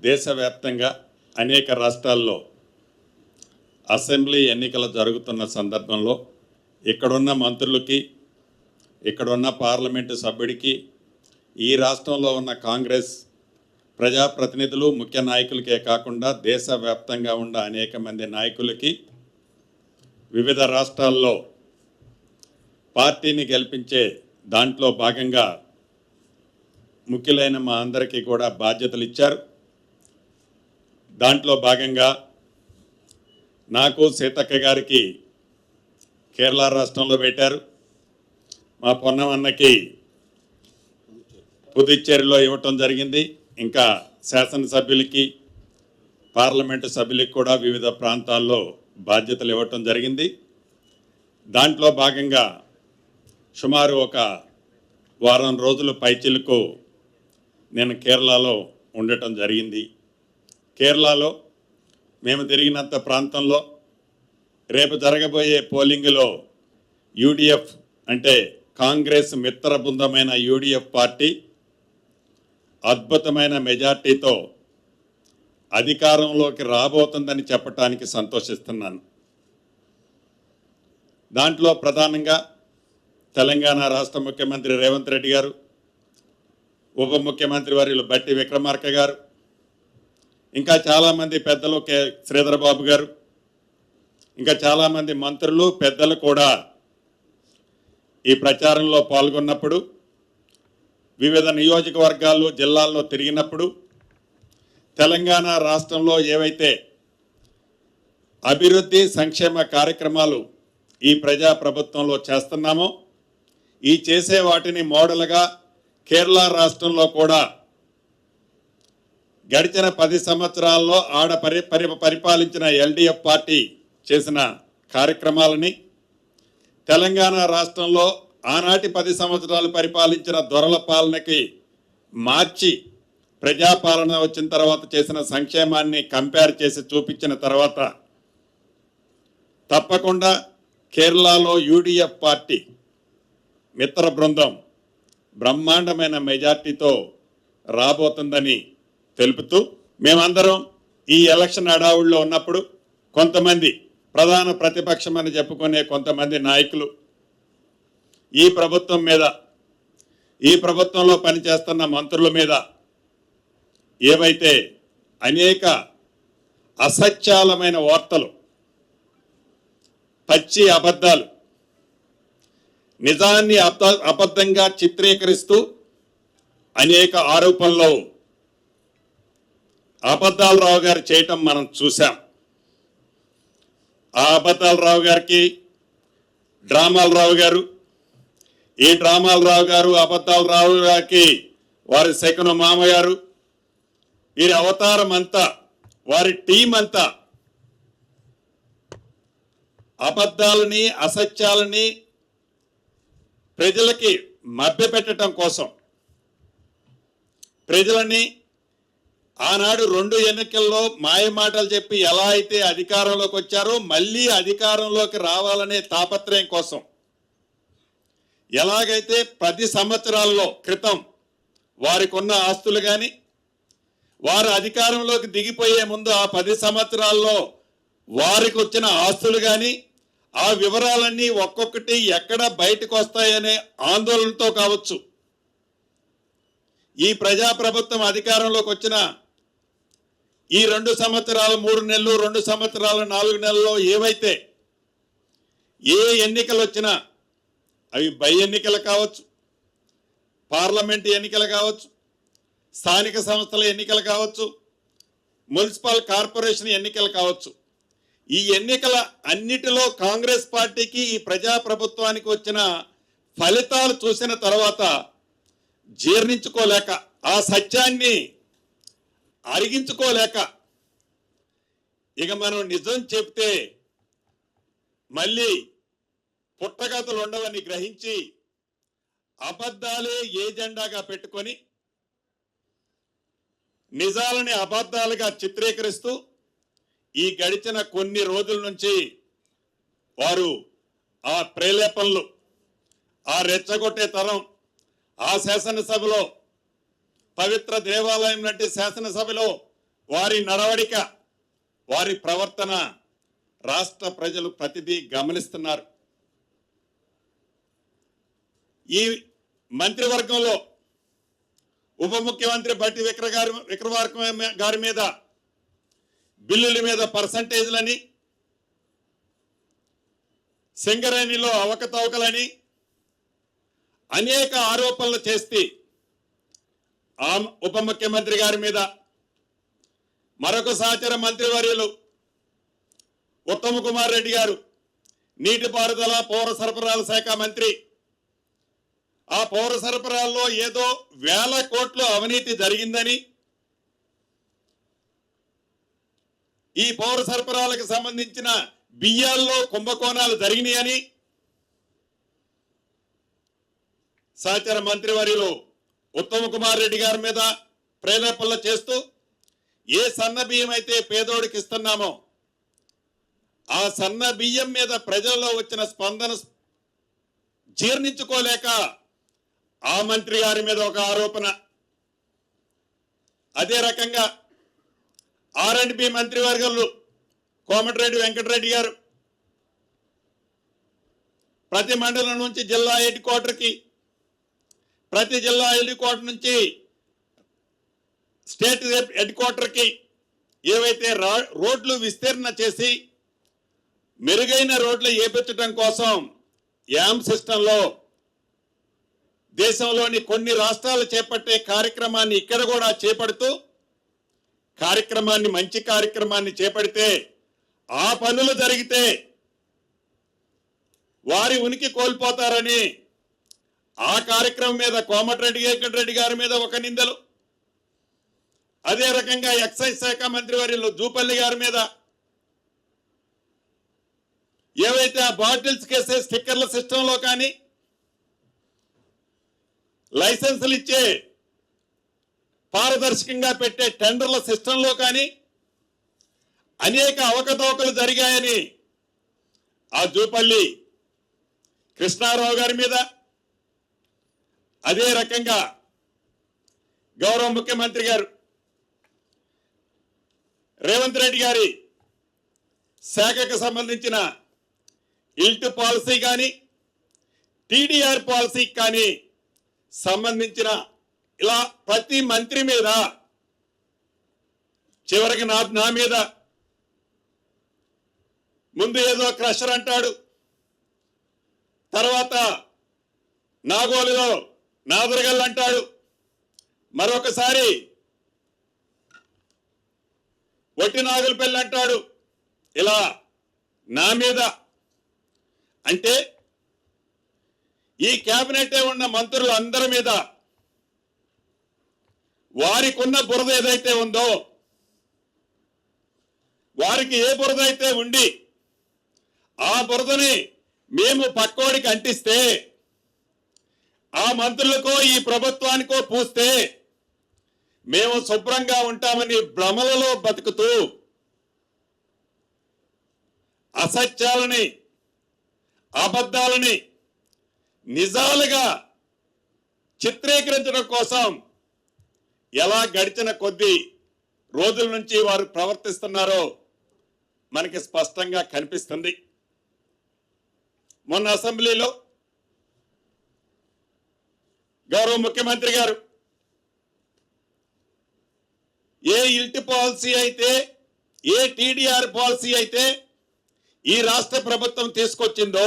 దేశవ్యాప్తంగా అనేక రాష్ట్రాల్లో అసెంబ్లీ ఎన్నికలు జరుగుతున్న సందర్భంలో ఇక్కడున్న మంత్రులకి, ఇక్కడున్న పార్లమెంటు సభ్యుడికి, ఈ రాష్ట్రంలో ఉన్న కాంగ్రెస్ ప్రజాప్రతినిధులు, ముఖ్య నాయకులకే కాకుండా దేశవ్యాప్తంగా ఉన్న అనేక మంది నాయకులకి వివిధ రాష్ట్రాల్లో పార్టీని గెలిపించే దాంట్లో భాగంగా ముఖ్యులైన మా అందరికీ కూడా బాధ్యతలు ఇచ్చారు. దాంట్లో భాగంగా నాకు సీతక్క గారికి కేరళ రాష్ట్రంలో పెట్టారు, మా పొన్నమన్నకి పుదుచ్చేరిలో ఇవ్వటం జరిగింది. ఇంకా శాసనసభ్యులకి, పార్లమెంటు సభ్యులకి కూడా వివిధ ప్రాంతాల్లో బాధ్యతలు ఇవ్వటం జరిగింది. దాంట్లో భాగంగా సుమారు ఒక వారం రోజుల పైచిలకు నేను కేరళలో ఉండటం జరిగింది. కేరళలో మేము తిరిగినంత ప్రాంతంలో రేపు జరగబోయే పోలింగ్లో యూడిఎఫ్ అంటే కాంగ్రెస్ మిత్ర బృందమైన యూడిఎఫ్ పార్టీ అద్భుతమైన మెజార్టీతో అధికారంలోకి రాబోతుందని చెప్పడానికి సంతోషిస్తున్నాను. దాంట్లో ప్రధానంగా తెలంగాణ రాష్ట్ర ముఖ్యమంత్రి రేవంత్ రెడ్డి గారు, ఉప ముఖ్యమంత్రి వర్యులు బట్టి విక్రమార్క గారు, ఇంకా చాలామంది పెద్దలు శ్రీధర్ బాబు గారు, ఇంకా చాలామంది మంత్రులు, పెద్దలు కూడా ఈ ప్రచారంలో పాల్గొన్నప్పుడు, వివిధ నియోజకవర్గాల్లో, జిల్లాల్లో తిరిగినప్పుడు తెలంగాణ రాష్ట్రంలో ఏవైతే అభివృద్ధి సంక్షేమ కార్యక్రమాలు ఈ ప్రజాప్రభుత్వంలో చేస్తున్నామో, ఈ చేసే వాటిని మోడల్గా కేరళ రాష్ట్రంలో కూడా గడిచిన 10 సంవత్సరాల్లో పరిపాలించిన ఎల్డిఎఫ్ పార్టీ చేసిన కార్యక్రమాలని తెలంగాణ రాష్ట్రంలో ఆనాటి 10 సంవత్సరాలు పరిపాలించిన దొరల పాలనకి మార్చి ప్రజాపాలన వచ్చిన తర్వాత చేసిన సంక్షేమాన్ని కంపేర్ చేసి చూపించిన తర్వాత తప్పకుండా కేరళలో యూడిఎఫ్ పార్టీ మిత్ర బృందం బ్రహ్మాండమైన మెజార్టీతో రాబోతుందని తెలుపుతూ, మేమందరం ఈ ఎలక్షన్ హడావుడిలో ఉన్నప్పుడు కొంతమంది ప్రధాన ప్రతిపక్షం అని చెప్పుకునే కొంతమంది నాయకులు ఈ ప్రభుత్వం మీద, ఈ ప్రభుత్వంలో పనిచేస్తున్న మంత్రుల మీద ఏవైతే అనేక అసత్యాలమైన వార్తలు, పచ్చి అబద్ధాలు, నిజాన్ని అబద్ధంగా చిత్రీకరిస్తూ అనేక ఆరోపణలు అబద్ధాలరావు గారు చేయటం మనం చూసాం. ఆ అబద్ధాలరావు గారికి డ్రామాలరావు గారు, ఈ డ్రామాలరావు గారు అబద్ధాలరావు గారికి వారి సెకను మామగారు, వీరి అవతారం అంతా, వారి టీం అంతా అబద్ధాలని, అసత్యాలని ప్రజలకి మభ్యపెట్టడం కోసం, ప్రజలని ఆనాడు 2 ఎన్నికల్లో మాయమాటలు చెప్పి ఎలా అయితే అధికారంలోకి వచ్చారో మళ్ళీ అధికారంలోకి రావాలనే తాపత్రయం కోసం, ఎలాగైతే 10 సంవత్సరాల్లో క్రితం వారికి ఉన్న ఆస్తులు కానీ, వారు అధికారంలోకి దిగిపోయే ముందు ఆ 10 సంవత్సరాల్లో వారికి వచ్చిన ఆస్తులు కానీ, ఆ వివరాలన్నీ ఒక్కొక్కటి ఎక్కడ బయటకు వస్తాయనే ఆందోళనతో కావచ్చు, ఈ ప్రజాప్రభుత్వం అధికారంలోకి వచ్చిన ఈ 2 సంవత్సరాలు 3 నెలలు, 2 సంవత్సరాలు 4 నెలల్లో ఏవైతే ఏ ఎన్నికలు వచ్చినా, అవి బై ఎన్నికలు కావచ్చు, పార్లమెంట్ ఎన్నికలు కావచ్చు, స్థానిక సంస్థల ఎన్నికలు కావచ్చు, మున్సిపల్ కార్పొరేషన్ ఎన్నికలు కావచ్చు, ఈ ఎన్నికల అన్నిటిలో కాంగ్రెస్ పార్టీకి, ఈ ప్రజాప్రభుత్వానికి వచ్చిన ఫలితాలు చూసిన తర్వాత జీర్ణించుకోలేక, ఆ సత్యాన్ని అరిగించుకోలేక, ఇక మనం నిజం చెప్తే మళ్ళీ పుట్టగతులు ఉండవని గ్రహించి అబద్ధాలే ఏజెండాగా పెట్టుకొని నిజాలని అబద్ధాలుగా చిత్రీకరిస్తూ ఈ గడిచిన కొన్ని రోజుల నుంచి వారు ఆ ప్రేలేపనలు, ఆ రెచ్చగొట్టే తరం, ఆ శాసనసభలో పవిత్ర దేవాలయం లాంటి శాసనసభలో వారి నడవడిక, వారి ప్రవర్తన రాష్ట్ర ప్రజలు ప్రతిదీ గమనిస్తున్నారు. ఈ మంత్రివర్గంలో ఉప ముఖ్యమంత్రి బట్టి విక్రమార్క గారి మీద బిల్లుల మీద పర్సంటేజ్లని, సింగరేణిలో అవకతవకలని అనేక ఆరోపణలు చేస్తే ఆ ఉప ముఖ్యమంత్రి గారి మీద మరొక సహచర మంత్రివర్యులు ఉత్తమ్ కుమార్ రెడ్డి గారు, నీటిపారుదల పౌర సరఫరాల శాఖ మంత్రి, ఆ పౌర సరఫరాల్లో ఏదో 1000 కోట్లు అవినీతి జరిగిందని, ఈ పౌర సరఫరాలకు సంబంధించిన బియ్యాల్లో కుంభకోణాలు జరిగినాయని సహచర మంత్రివర్యులు ఉత్తమ్ కుమార్ రెడ్డి గారి మీద ప్రేరేపణలు చేస్తూ, ఏ సన్న బియ్యం అయితే పేదోడికి ఇస్తున్నామో ఆ సన్న బియ్యం మీద ప్రజల్లో వచ్చిన స్పందన జీర్ణించుకోలేక ఆ మంత్రి గారి మీద ఒక ఆరోపణ. అదే రకంగా R&B మంత్రివర్గంలో కోమటిరెడ్డి వెంకటరెడ్డి గారు ప్రతి మండలం నుంచి జిల్లా హెడ్ క్వార్టర్కి, ప్రతి జిల్లా హెడ్ క్వార్టర్ నుంచి స్టేట్ హెడ్ క్వార్టర్కి ఏవైతే రోడ్లు విస్తరణ చేసి మెరుగైన రోడ్లు ఏపించడం కోసం యామ్ సిస్టంలో దేశంలోని కొన్ని రాష్ట్రాలు చేపట్టే కార్యక్రమాన్ని ఇక్కడ కూడా చేపడుతూ, కార్యక్రమాన్ని మంచి కార్యక్రమాన్ని చేపడితే ఆ పనులు జరిగితే వారి ఉనికి కోల్పోతారని ఆ కార్యక్రమం మీద కోమటిరెడ్డి వెంకటరెడ్డి గారి మీద ఒక నిందలు, అదే రకంగా ఎక్సైజ్ శాఖ మంత్రివర్యులు జూపల్లి గారి మీద ఏవైతే ఆ బాటిల్స్ కేసే స్టిక్కర్ల సిస్టంలో కానీ, లైసెన్సులు ఇచ్చే పారదర్శకంగా పెట్టే టెండర్ల సిస్టంలో కానీ అనేక అవకతవకలు జరిగాయని ఆ జూపల్లి కృష్ణారావు గారి మీద, అదే రకంగా గౌరవ ముఖ్యమంత్రి గారు రేవంత్ రెడ్డి గారి శాఖకు సంబంధించిన ఇల్ట్ పాలసీ కానీ TDR పాలసీ కానీ సంబంధించిన ఇలా ప్రతి మంత్రి మీద, చివరికి నా మీద ముందు ఏదో క్రషర్ అంటాడు, తర్వాత నాగోలులో నాదరగల్ అంటాడు, మరొకసారి వట్టి నాగులపల్లి అంటాడు. ఇలా నా మీద అంటే ఈ కేబినెట్ ఉన్న మంత్రులందరి మీద వారికి ఉన్న బురద ఏదైతే ఉందో, వారికి ఏ బురద అయితే ఉండి ఆ బురదని మేము పక్కోడికి అంటిస్తే, ఆ మంత్రులకో ఈ ప్రభుత్వానికో పూస్తే మేము శుభ్రంగా ఉంటామని భ్రమలలో బతుకుతూ అసత్యాలని, అబద్ధాలని నిజాలుగా చిత్రీకరించడం కోసం ఎలా గడిచిన కొద్ది రోజుల నుంచి వారు ప్రవర్తిస్తున్నారో మనకి స్పష్టంగా కనిపిస్తుంది. మొన్న అసెంబ్లీలో గౌరవ ముఖ్యమంత్రి గారు ఏ ఇల్ట్ పాలసీ అయితే, ఏ TDR పాలసీ అయితే ఈ రాష్ట్ర ప్రభుత్వం తీసుకొచ్చిందో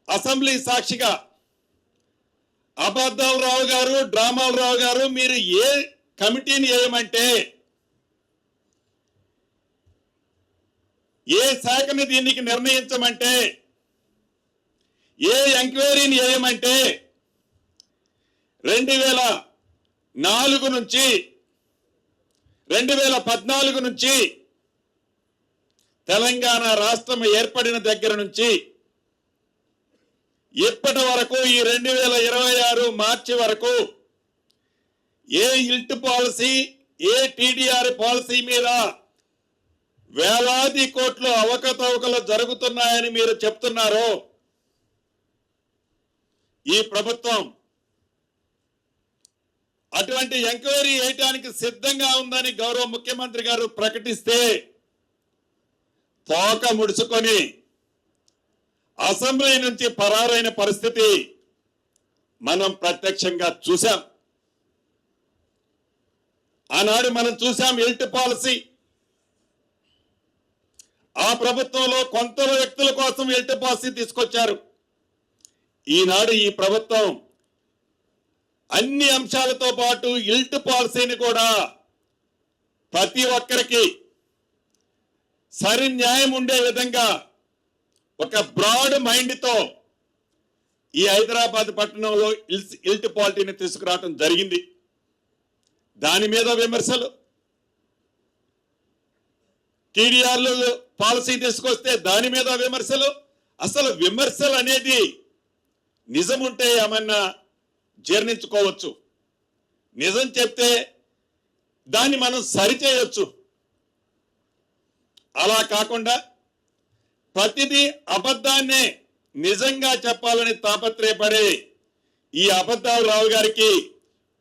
అసెంబ్లీ సాక్షిగా అబద్ధాలరావు గారు, డ్రామాలరావు గారు, మీరు ఏ కమిటీని వేయమంటే, ఏ శాఖని దీనికి నిర్ణయించమంటే, ఏ ఎంక్వైరీని వేయమంటే 2004 నుంచి 2014 నుంచి తెలంగాణ రాష్ట్రం ఏర్పడిన దగ్గర నుంచి ఇప్పటి వరకు ఈ 2026 మార్చి వరకు ఏ ఇల్ట్ పాలసీ, ఏ TDR పాలసీ మీద వేలాది కోట్లు అవకతవకలు జరుగుతున్నాయని మీరు చెప్తున్నారో, ఈ ప్రభుత్వం అటువంటి ఎంక్వైరీ చేయడానికి సిద్ధంగా ఉందని గౌరవ ముఖ్యమంత్రి గారు ప్రకటిస్తే తోక ముడుచుకొని అసెంబ్లీ నుంచి పరారైన పరిస్థితి మనం ప్రత్యక్షంగా చూశాం. ఆనాడు మనం చూశాం ఎల్ట్ పాలసీ. ఆ ప్రభుత్వంలో కొంత వ్యక్తుల కోసం ఎల్ట్ పాలసీ తీసుకొచ్చారు. ఈనాడు ఈ ప్రభుత్వం అన్ని అంశాలతో పాటు ఇల్ట్ పాలసీని కూడా ప్రతి ఒక్కరికి సరి న్యాయం ఉండే విధంగా ఒక బ్రాడ్ మైండ్తో ఈ హైదరాబాద్ పట్టణంలో ఇల్ట్ పాలసీని తీసుకురావడం జరిగింది. దాని మీద విమర్శలు, టీడీఆర్లు పాలసీ తీసుకొస్తే దాని మీద విమర్శలు. అసలు విమర్శలు అనేది నిజం ఉంటే ఏమన్నా జీర్ణించుకోవచ్చు, నిజం చెప్తే దాన్ని మనం సరిచేయొచ్చు. అలా కాకుండా ప్రతిదీ అబద్ధాన్నే నిజంగా చెప్పాలని తాపత్రయపడే ఈ అబద్ధాలు రావు గారికి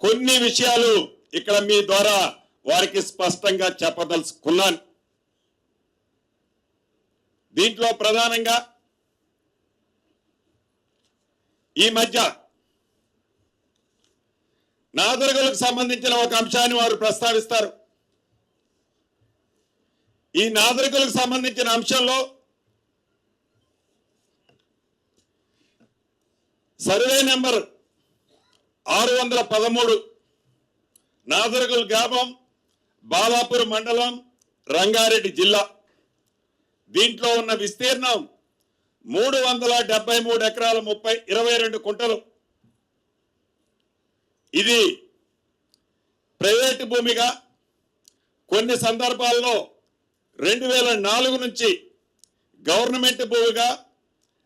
కొన్ని విషయాలు ఇక్కడ మీ ద్వారా వారికి స్పష్టంగా చెప్పదలుచుకున్నాను. దీంట్లో ప్రధానంగా ఈ మధ్య నాదరగలకు సంబంధించిన ఒక అంశాన్ని వారు ప్రస్తావిస్తారు. ఈ నాదరగలకు సంబంధించిన అంశంలో సర్వే నెంబర్ 613 నాదరగల్ గ్రామం, బాలాపూర్ మండలం, రంగారెడ్డి జిల్లా. దీంట్లో ఉన్న విస్తీర్ణం 373 ఎకరాల 22 కుంటలు. ఇది ప్రైవేటు భూమిగా కొన్ని సందర్భాల్లో 2004 నుంచి గవర్నమెంట్ భూమిగా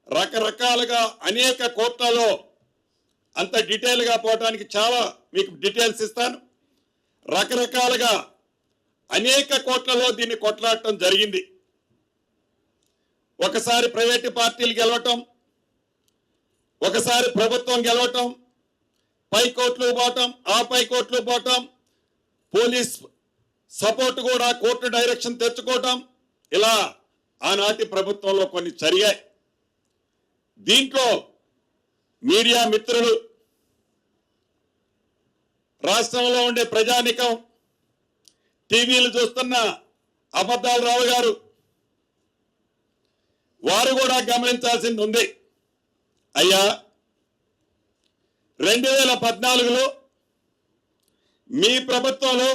రకరకాలుగా అనేక కోట్లలో, అంత డీటెయిల్గా పోవడానికి చాలా మీకు డీటెయిల్స్ ఇస్తాను, రకరకాలుగా అనేక కోట్లలో దీన్ని కొట్లాడటం జరిగింది. ఒకసారి ప్రైవేటు పార్టీలు గెలవటం, ఒకసారి ప్రభుత్వం గెలవటం, పై కోర్టులు పోవటం, ఆ పై కోర్టులు పోవటం, పోలీస్ సపోర్ట్ కూడా కోర్టు డైరెక్షన్ తెచ్చుకోవటం, ఇలా ఆనాటి ప్రభుత్వంలో కొన్ని జరిగాయి. దీంట్లో మీడియా మిత్రులు, రాష్ట్రంలో ఉండే ప్రజానికం, టీవీలు చూస్తున్న అబద్ధాలు రావు గారు వారు కూడా గమనించాల్సింది ఉంది. అయ్యా, 2014లో మీ ప్రభుత్వంలో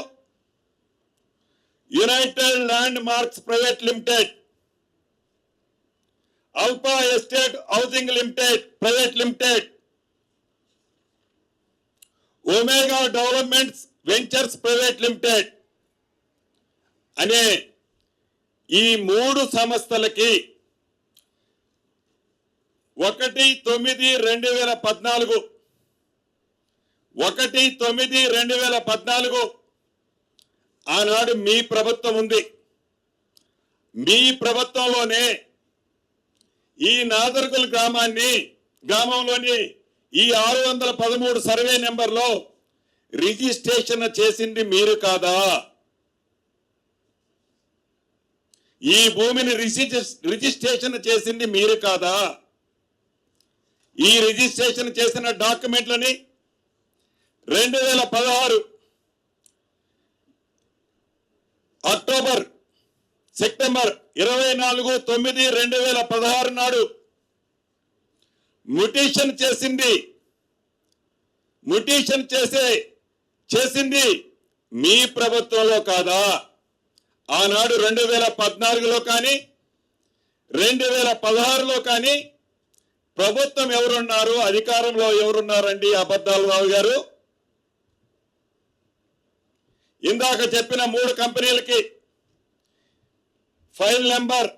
United land marks private limited, alpha estate housing limited private limited, omega developments ventures private limited అనే ఈ 3 సంస్థలకి 1/9/2014 ఆనాడు మీ ప్రభుత్వం ఉంది. మీ ప్రభుత్వంలోనే ఈ నాదర్గుల్ గ్రామంలోని ఈ 613 సర్వే నెంబర్లో రిజిస్ట్రేషన్ చేసింది మీరు కాదా? ఈ భూమిని రిజిస్ట్రేషన్ చేసింది మీరు కాదా? ఈ రిజిస్ట్రేషన్ చేసిన డాక్యుమెంట్లని 2016 సెప్టెంబర్ 24/9/2016 నాడు మ్యుటేషన్ చేసింది మీ ప్రభుత్వంలో కాదా? ఆనాడు 2014లో కానీ 2016లో కానీ ప్రభుత్వం ఎవరున్నారు, అధికారంలో ఎవరున్నారండి అబద్ధాలు రావు గారు? ఇందాక చెప్పిన 3 కంపెనీలకి ఫైల్ నెంబర్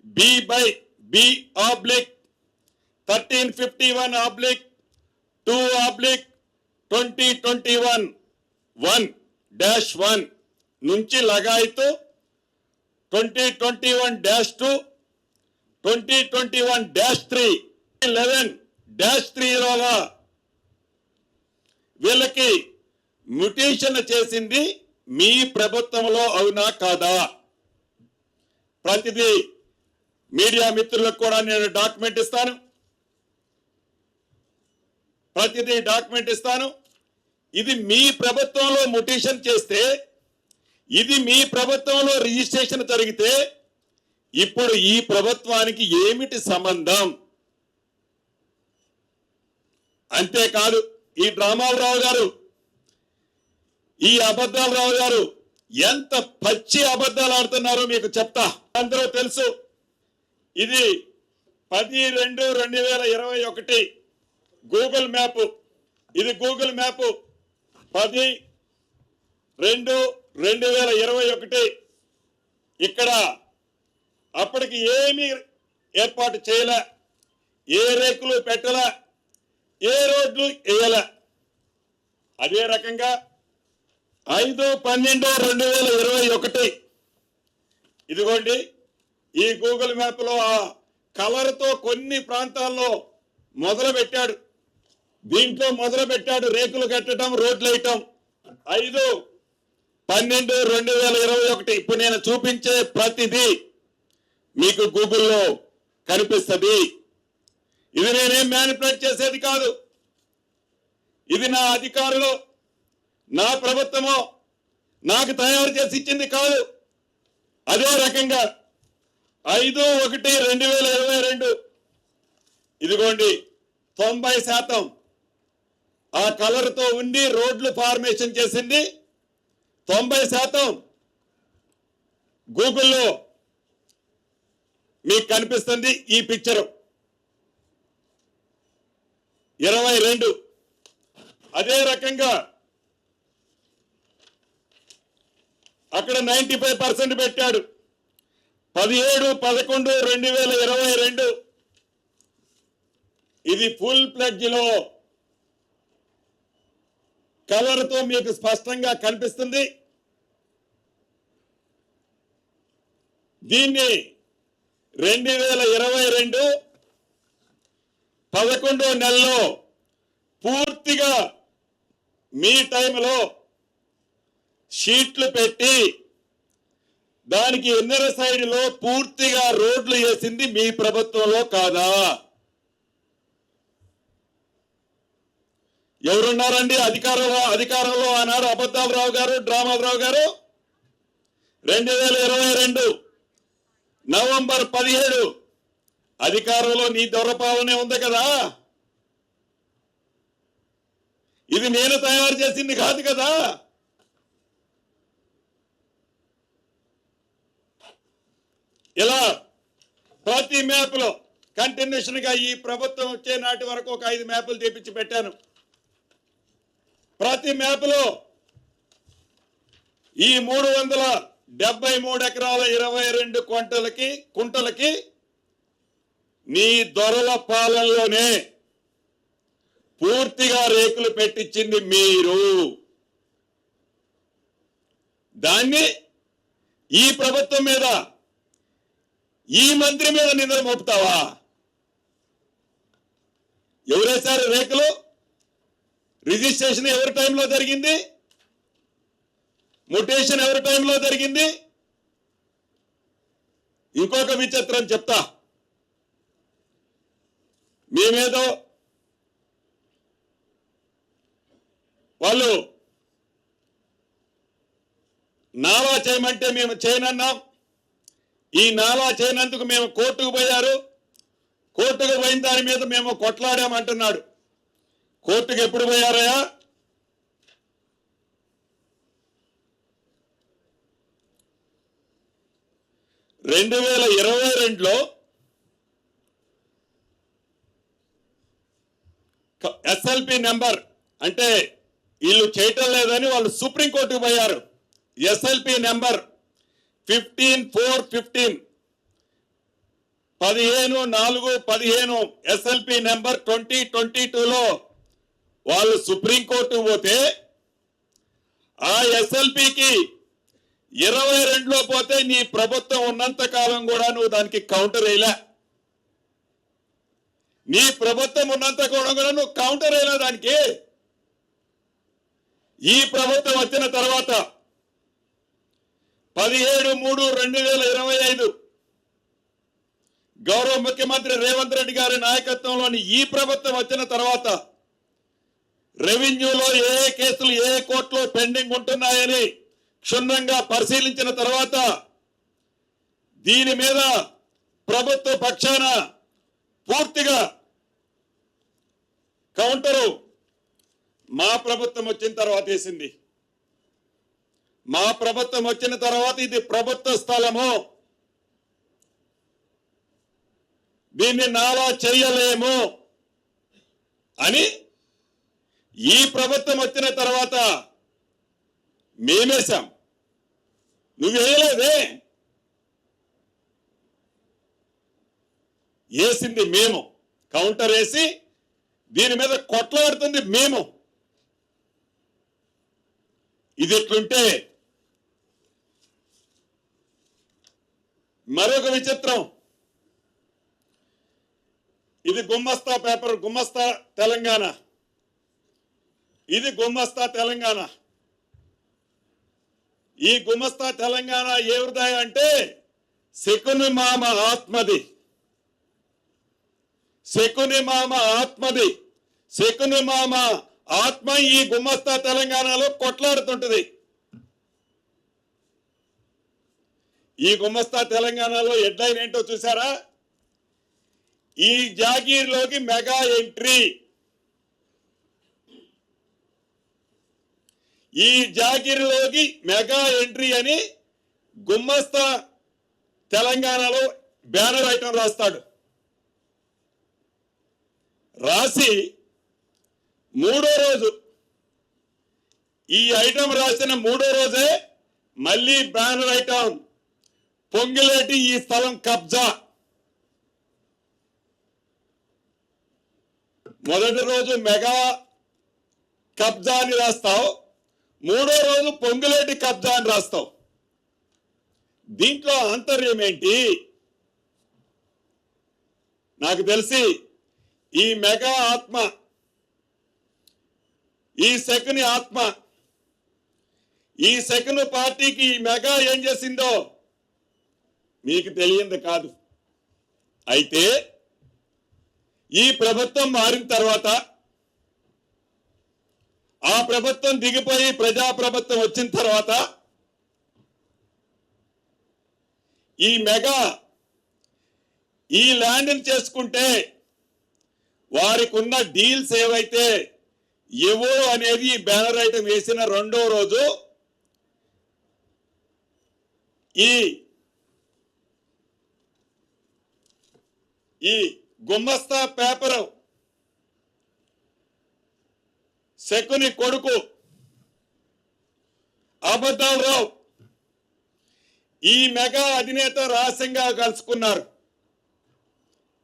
B/1351/2/2021-1 నుంచి లగాయితూ 2021-2, 2021-3, 11-3 వీళ్ళకి మ్యుటేషన్ చేసింది మీ ప్రభుత్వంలో అవునా కాదా? ప్రతిదీ మీడియా మిత్రులకు కూడా నేను డాక్యుమెంట్ ఇస్తాను, ప్రతిదీ డాక్యుమెంట్ ఇస్తాను. ఇది మీ ప్రభుత్వంలో మ్యుటేషన్ చేస్తే, ఇది మీ ప్రభుత్వంలో రిజిస్ట్రేషన్ జరిగితే ఇప్పుడు ఈ ప్రభుత్వానికి ఏమిటి సంబంధం? అంతేకాదు ఈ డ్రామారావు గారు, ఈ అబద్ధాలరావు గారు ఎంత పచ్చి అబద్ధాలు ఆడుతున్నారో మీకు చెప్తా. అందరూ తెలుసు, ఇది 10/2/2021 గూగుల్ మ్యాప్. ఇది గూగుల్ మ్యాప్ 10/2/2021. ఇక్కడ అప్పటికి ఏమీ ఏర్పాటు చేయలే, ఏ రేకులు పెట్టలే, ఏ రోడ్లు వేయలే. అదే రకంగా 5/12/2021 ఇదిగోండి, ఈ గూగుల్ మ్యాప్ లో ఆ కలర్ తో కొన్ని ప్రాంతాల్లో మొదలు పెట్టాడు, దీంట్లో మొదలు పెట్టాడు రేకులు కట్టడం, రోడ్లు వేయటం. 5/12/2021 ఇప్పుడు నేను చూపించే ప్రతిదీ మీకు గూగుల్లో కనిపిస్తుంది. ఇది నేనేం మ్యానిపులేట్ చేసేది కాదు, ఇది నా అధికారులు, నా ప్రభుత్వము నాకు తయారు చేసి ఇచ్చింది కాదు. అదే రకంగా 5/1/2022 ఇదిగోండి 90% ఆ కలర్ తో ఉండి రోడ్లు ఫార్మేషన్ చేసింది 90% గూగుల్లో మీకు కనిపిస్తుంది. ఈ పిక్చర్ 22. అదే రకంగా అక్కడ 95% పెట్టాడు. 17/11/2022 ఇది ఫుల్ ప్లెడ్జ్ లో కలర్ తో మీకు స్పష్టంగా కనిపిస్తుంది. దీన్ని 2022 11వ నెలలో పూర్తిగా మీ టైంలో షీట్లు పెట్టి దానికి ఎన్నర సైడ్ లో పూర్తిగా రోడ్లు వేసింది మీ ప్రభుత్వంలో కాదా? ఎవరున్నారండి అధికారంలో ఆనాడు? అబద్ధాలరావు గారు, డ్రామారావు గారు. 2022 నవంబర్ 17 అధికారంలో నీ దొరపాలనే ఉంది కదా. ఇది నేను తయారు చేసింది కాదు కదా. ఇలా ప్రతి మ్యాప్ లో కంటిన్యూషన్ గా ఈ ప్రభుత్వం వచ్చే నాటి వరకు ఒక 5 మ్యాపులు తెప్పించి పెట్టాను. ప్రతి మ్యాప్ లో ఈ 373 ఎకరాల 22 కుంటలకి నీ దొరల పాలనలోనే పూర్తిగా రేకులు పెట్టించింది మీరు. దాన్ని ఈ ప్రభుత్వం మీద, ఈ మంత్రి మీద నిందలు మోపుతావా? ఎవరేశారు రేకులు? రిజిస్ట్రేషన్ ఎవరి టైంలో జరిగింది? మ్యుటేషన్ ఎవరి టైంలో జరిగింది? ఇంకొక విచిత్రం చెప్తా. మేమేదో వాళ్ళు నాలా చేయమంటే మేము చేయనన్నాం. ఈ నాలా చేయనందుకు మేము కోర్టుకు పోయారు. కోర్టుకు పోయిన దాని మీద మేము కొట్లాడామంటున్నాడు. కోర్టుకు ఎప్పుడు పోయారయ్యా? రెండు 2022లో ఎస్ఎల్పి నెంబర్ అంటే వీళ్ళు చేయటం లేదని వాళ్ళు సుప్రీంకోర్టుకు పోయారు. ఎస్ఎల్పి నెంబర్ 15/4/15 15/4/15 ఎస్ఎల్పి నెంబర్ 2022లో వాళ్ళు సుప్రీంకోర్టుకు పోతే ఆ ఎస్ఎల్పికి 22లో పోతే నీ ప్రభుత్వం ఉన్నంత కాలం కూడా నువ్వు దానికి కౌంటర్ వేయలే. నీ ప్రభుత్వం ఉన్నంత కూడా నువ్వు కౌంటర్ వేయలే దానికి. ఈ ప్రభుత్వం వచ్చిన తర్వాత 17/3/2025 గౌరవ ముఖ్యమంత్రి రేవంత్ రెడ్డి గారి నాయకత్వంలోని ఈ ప్రభుత్వం వచ్చిన తర్వాత రెవెన్యూలో ఏ కేసులు ఏ కోర్టులో పెండింగ్ ఉంటున్నాయని క్షుణ్ణంగా పరిశీలించిన తర్వాత దీని మీద ప్రభుత్వ పక్షాన పూర్తిగా కౌంటరు మా ప్రభుత్వం వచ్చిన తర్వాత వేసింది. మా ప్రభుత్వం వచ్చిన తర్వాత ఇది ప్రభుత్వ స్థలము, దీన్ని నాలా చేయలేము అని ఈ ప్రభుత్వం వచ్చిన తర్వాత మేమేశాం. నువ్వు వేయలేదే, వేసింది మేము. కౌంటర్ వేసి దీని మీద కొట్లాడుతుంది మేము. ఇది ఎట్లుంటే మరొక విచిత్రం, ఇది గుమ్మస్తా పేపర్, గుమ్మస్తా తెలంగాణ, ఇది గుమ్మస్తా తెలంగాణ. ఈ గుమ్మస్తా తెలంగాణ ఏ హృదయం అంటే శకుని మామ ఆత్మది, శకుని మామ ఆత్మది. శకుని మామ ఆత్మ ఈ గుమ్మస్తా తెలంగాణలో కొట్లాడుతుంటది. ఈ గుమ్మస్తా తెలంగాణలో హెడ్లైన్ ఏంటో చూసారా? ఈ జాగీర్లోకి మెగా ఎంట్రీ. ఈ జాగీర్లోకి మెగా ఎంట్రీ అని గుమ్మస్తా తెలంగాణలో బ్యానర్ ఐటమ్ రాస్తాడు. రాసి మూడో రోజు, ఈ ఐటమ్ రాసిన మూడో రోజే మళ్ళీ బ్యానర్ ఐటమ్ పొంగిలేటి ఈ స్థలం కబ్జా. మొదటి రోజు మెగా కబ్జా అని రాస్తావు, మూడో రోజు పొంగులేటి కబ్జా అని రాస్తావు. దీంట్లో ఆంతర్యం ఏంటి? నాకు తెలిసి ఈ మెగా ఆత్మ, ఈ శకుని ఆత్మ, ఈ శకుని పార్టీకి ఈ మెగా ఏం చేసిందో మీకు తెలియంది కాదు. అయితే ఈ ప్రభుత్వం మారిన తర్వాత, ఆ ప్రభుత్వం దిగిపోయి ప్రజాప్రభుత్వం వచ్చిన తర్వాత ఈ మెగా ఈ ల్యాండ్ని చేసుకుంటే వారికి ఉన్న డీల్స్ ఏవైతే ఏవో అనేది బ్యానర్ ఐటమ్ వేసిన రెండో రోజు ఈ గుమ్మస్తా పేపర్ శకుని కొడుకు అబద్ధాలరావు ఈ మెగా అధినేత రహస్యంగా కలుసుకున్నారు.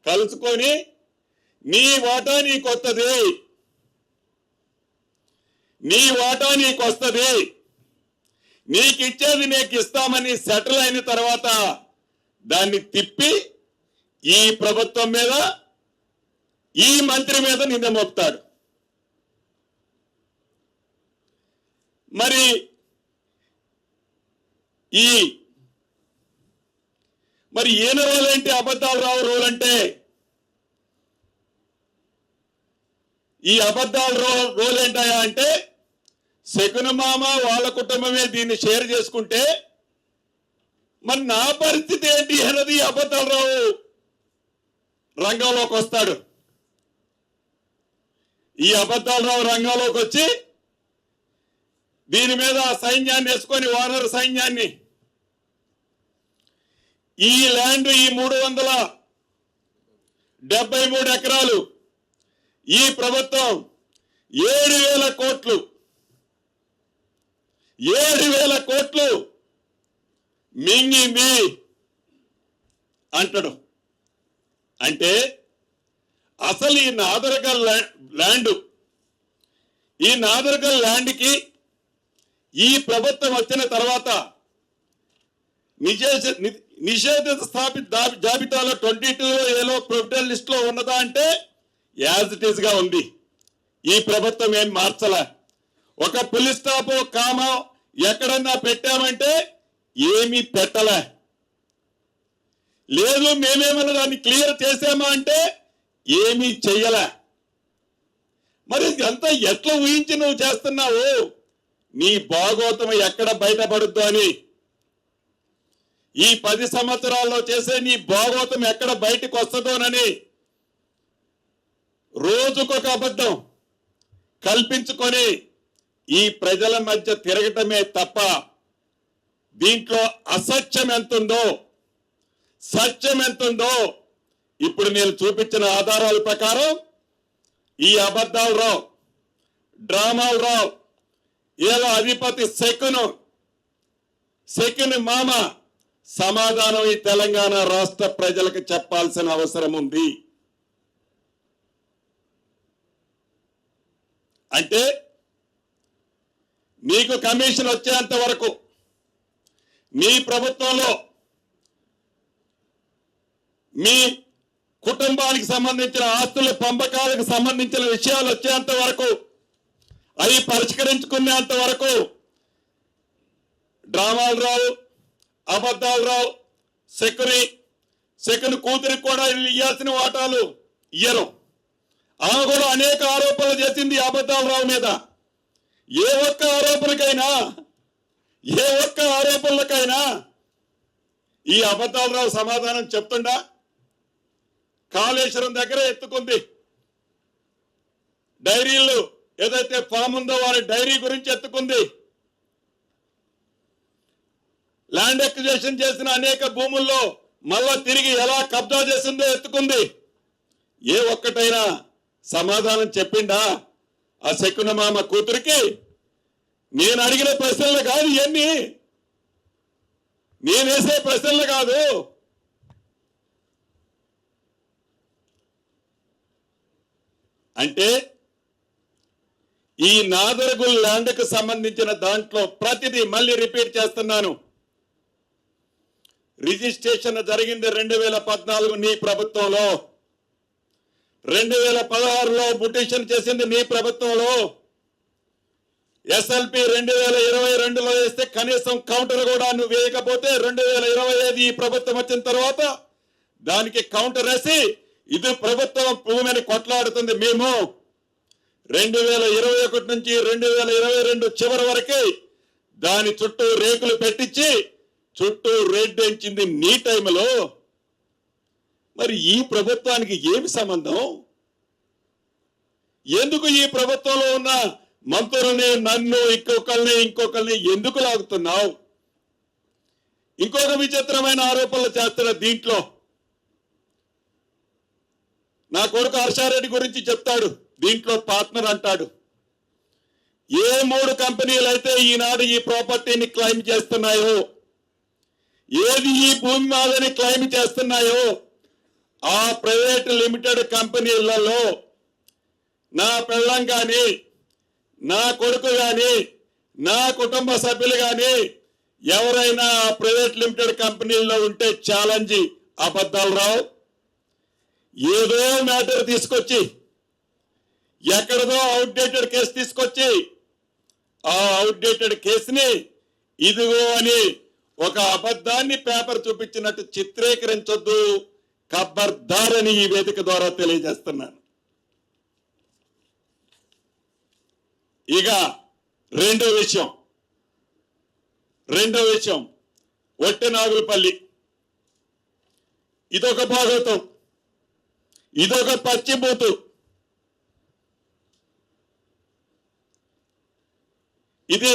కలుసుకొని నీ వాటా నీకు వస్తుంది, నీ వాటా నీకు వస్తుంది, నీకు ఇచ్చేది నీకు ఇస్తామని సెటిల్ అయిన తర్వాత దాన్ని తిప్పి ఈ ప్రభుత్వం మీద, ఈ మంత్రి మీద నింద మోపుతాడు. మరి ఈయన రోల్ ఏంటి? అబద్ధాలు రావు రోల్ అంటే ఈ అబద్ధాల రోల్ ఏంటయా అంటే శకుని మామ వాళ్ళ కుటుంబమే దీన్ని షేర్ చేసుకుంటే మరి నా పరిస్థితి ఏంటి అన్నది అబద్ధాల రావు రంగంలోకి వస్తాడు. ఈ అబద్ధాల రావు రంగంలోకి వచ్చి దీని మీద సైన్యాన్ని వేసుకొని, వానరు సైన్యాన్ని, ఈ ల్యాండ్, ఈ 373 ఎకరాలు ఈ ప్రభుత్వం 7,000 కోట్లు 7,000 కోట్లు మింగింది అంటాడు. అంటే అసలు ఈ నాదరగల్ ల్యాండ్, ఈ నాదరగల్ ల్యాండ్కి ఈ ప్రభుత్వం వచ్చిన తర్వాత నిషేధిత స్థాపిత జాబితాలో 22A ప్రొవిడెంట్ లిస్ట్ లో ఉన్నదా అంటే యాజ్ ఇట్ ఈస్ గా ఉంది. ఈ ప్రభుత్వం ఏం మార్చలే. ఒక పులి స్టాప్ కామా ఎక్కడన్నా పెట్టామంటే ఏమీ పెట్టలే. లేదు మేమేమన్నా దాన్ని క్లియర్ చేసామా అంటే ఏమీ చెయ్యలే. మరి అంతా ఎట్లా ఊహించి నువ్వు చేస్తున్నావు? నీ భాగోతం ఎక్కడ బయటపడుద్దో అని, ఈ 10 సంవత్సరాల్లో చేసే నీ భాగోతం ఎక్కడ బయటకు వస్తుందోనని రోజుకొక అబద్ధం కల్పించుకొని ఈ ప్రజల మధ్య తిరగటమే తప్ప దీంట్లో అసత్యం ఎంతుందో సత్యం ఎంతుందో ఇప్పుడు నేను చూపించిన ఆధారాల ప్రకారం ఈ అబద్ధాలు రావు, డ్రామాలు రావు. ఏదో అధిపతి సెకును మామ సమాధానం ఈ తెలంగాణ రాష్ట్ర ప్రజలకు చెప్పాల్సిన అవసరం ఉంది. అంటే నీకు కమిషన్ వచ్చేంత వరకు మీ ప్రభుత్వంలో మీ కుటుంబానికి సంబంధించిన ఆస్తుల పంపకాలకు సంబంధించిన విషయాలు వచ్చేంత వరకు, అవి పరిష్కరించుకునేంత వరకు డ్రామాలు రావు, అబద్ధాలు రావు. సెకును కూతురికి కూడా ఇవ్వాల్సిన వాటాలు ఇయ్యరు. ఆమె కూడా అనేక ఆరోపణలు చేసింది అబద్ధాలు రావు మీద. ఏ ఒక్క ఆరోపణలకైనా ఈ అబద్ధాలు రావు సమాధానం చెప్తుండా? కాళేశ్వరం దగ్గర ఎత్తుకుంది, డైరీలు ఏదైతే ఫామ్ ఉందో వారి డైరీ గురించి ఎత్తుకుంది, ల్యాండ్ ఎక్విజిషన్ చేసిన అనేక భూముల్లో మళ్ళా తిరిగి ఎలా కబ్జా చేసిందో ఎత్తుకుంది. ఏ ఒక్కటైనా సమాధానం చెప్పిండా ఆ సెకున మామ కూతురికి? నేను అడిగిన ప్రశ్నలు కాదు ఇవన్నీ, నేనేసే ప్రశ్నలు కాదు. అంటే ఈ నాదరగుల్ ల్యాండ్కు సంబంధించిన దాంట్లో ప్రతిదీ మళ్ళీ రిపీట్ చేస్తున్నాను. రిజిస్ట్రేషన్ జరిగింది 2014 నీ ప్రభుత్వంలో, 2016లో బుటిషన్ చేసింది నీ ప్రభుత్వంలో, ఎస్ఎల్పి 2022లో వేస్తే కనీసం కౌంటర్ కూడా నువ్వు వేయకపోతే 2025 ఈ ప్రభుత్వం వచ్చిన తర్వాత దానికి కౌంటర్ వేసి ఇది ప్రభుత్వం భూమిని కొట్లాడుతుంది. మేము 2021 నుంచి 2022 చివరి వరకు దాని చుట్టూ రేకులు పెట్టించి చుట్టూ రెడ్ ఎంచింది నీ టైంలో. మరి ఈ ప్రభుత్వానికి ఏమి సంబంధం? ఎందుకు ఈ ప్రభుత్వంలో ఉన్న మంత్రుల్ని, నన్ను, ఇంకొకరిని ఎందుకు లాగుతున్నావు? ఇంకొక విచిత్రమైన ఆరోపణలు చేస్తున్న దీంట్లో నా కొడుకు హర్షారెడ్డి గురించి చెప్తాడు, దీంట్లో పార్ట్నర్ అంటాడు. ఏ 3 కంపెనీలు అయితే ఈనాడు ఈ ప్రాపర్టీని క్లెయిమ్ చేస్తున్నాయో, ఏది ఈ భూమి మాదని క్లెయిమ్ చేస్తున్నాయో ఆ ప్రైవేట్ లిమిటెడ్ కంపెనీలలో నా పిల్లం కానీ, నా కొడుకు కానీ, నా కుటుంబ సభ్యులు కానీ ఎవరైనా ప్రైవేట్ లిమిటెడ్ కంపెనీల్లో ఉంటే ఛాలెంజ్ అబద్ధాలు రావు. ఏదో మ్యాటర్ తీసుకొచ్చి ఎక్కడదో అవుట్డేటెడ్ కేసు తీసుకొచ్చి ఆ అవుట్డేటెడ్ కేసుని ఇదిగో అని ఒక అబద్ధాన్ని పేపర్ చూపించినట్టు చిత్రీకరించొద్దు, ఖబర్దార్ అని ఈ వేదిక ద్వారా తెలియజేస్తున్నాను. ఇక రెండో విషయం ఒట్టెనాగులపల్లి. ఇదొక భాగవతం, ఇదొక పచ్చిబూతు. ఇది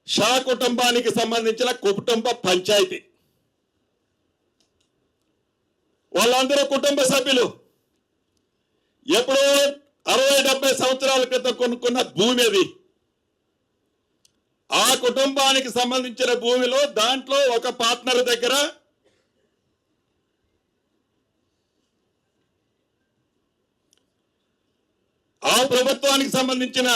షా కుటుంబానికి సంబంధించిన కుటుంబ పంచాయతీ. వాళ్ళందరూ కుటుంబ సభ్యులు. ఎప్పుడో 60-70 సంవత్సరాల క్రితం కొనుక్కున్న భూమి అది. ఆ కుటుంబానికి సంబంధించిన భూమిలో దాంట్లో ఒక పార్ట్నర్ దగ్గర ఆ ప్రభుత్వానికి సంబంధించిన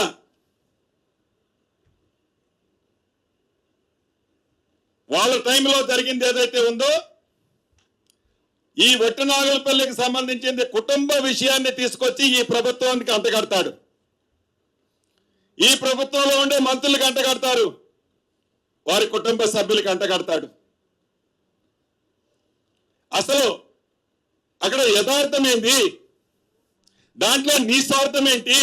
వాళ్ళ టైంలో జరిగింది ఏదైతే ఉందో ఈ ఒట్టనాగులపల్లికి సంబంధించింది కుటుంబ విషయాన్ని తీసుకొచ్చి ఈ ప్రభుత్వానికి అంటగడతాడు. ఈ ప్రభుత్వంలో ఉండే మంత్రులకు అంటగడతారు, వారి కుటుంబ సభ్యులకు అంటగడతాడు. అసలు అక్కడ యథార్థం ఏంటి? దాంట్లో నిస్వార్థం ఏంటి?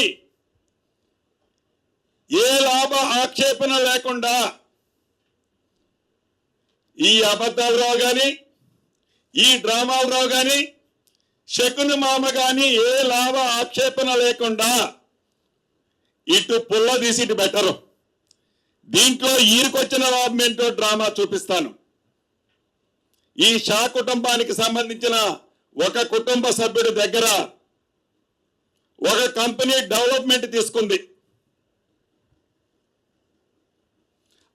ఏ లాభ ఆక్షేపణ లేకుండా ఈ అబద్ధాలరావు కానీ, ఈ డ్రామాలరావు కానీ, శకుని మామ కానీ ఏ లాభ ఆక్షేపణ లేకుండా ఇటు పుల్ల తీసి ఇటు బెటరు. దీంట్లో ఈరుకొచ్చిన లాభం ఏంటో డ్రామా చూపిస్తాను. ఈ షా కుటుంబానికి సంబంధించిన ఒక కుటుంబ సభ్యుడి దగ్గర ఒక కంపెనీ డెవలప్మెంట్ తీసుకుంది.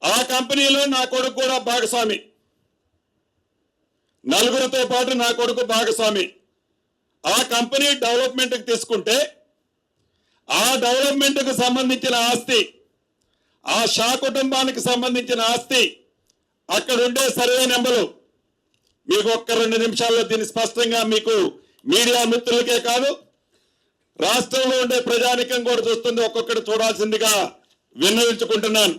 ఆ కంపెనీలో నా కొడుకు కూడా భాగస్వామి, నలుగురితో పాటు నా కొడుకు భాగస్వామి. ఆ కంపెనీ డెవలప్మెంట్కి తీసుకుంటే ఆ డెవలప్మెంట్కు సంబంధించిన ఆస్తి, ఆ షా కుటుంబానికి సంబంధించిన ఆస్తి, అక్కడ ఉండే సర్వే నెంబరు మీకు ఒక్క 2 నిమిషాల్లో దీన్ని స్పష్టంగా మీకు మీడియా మిత్రులకే కాదు రాష్ట్రంలో ఉండే ప్రజానికం కూడా చూస్తుంది, ఒక్కొక్కటి చూడాల్సిందిగా విన్నవించుకుంటున్నాను.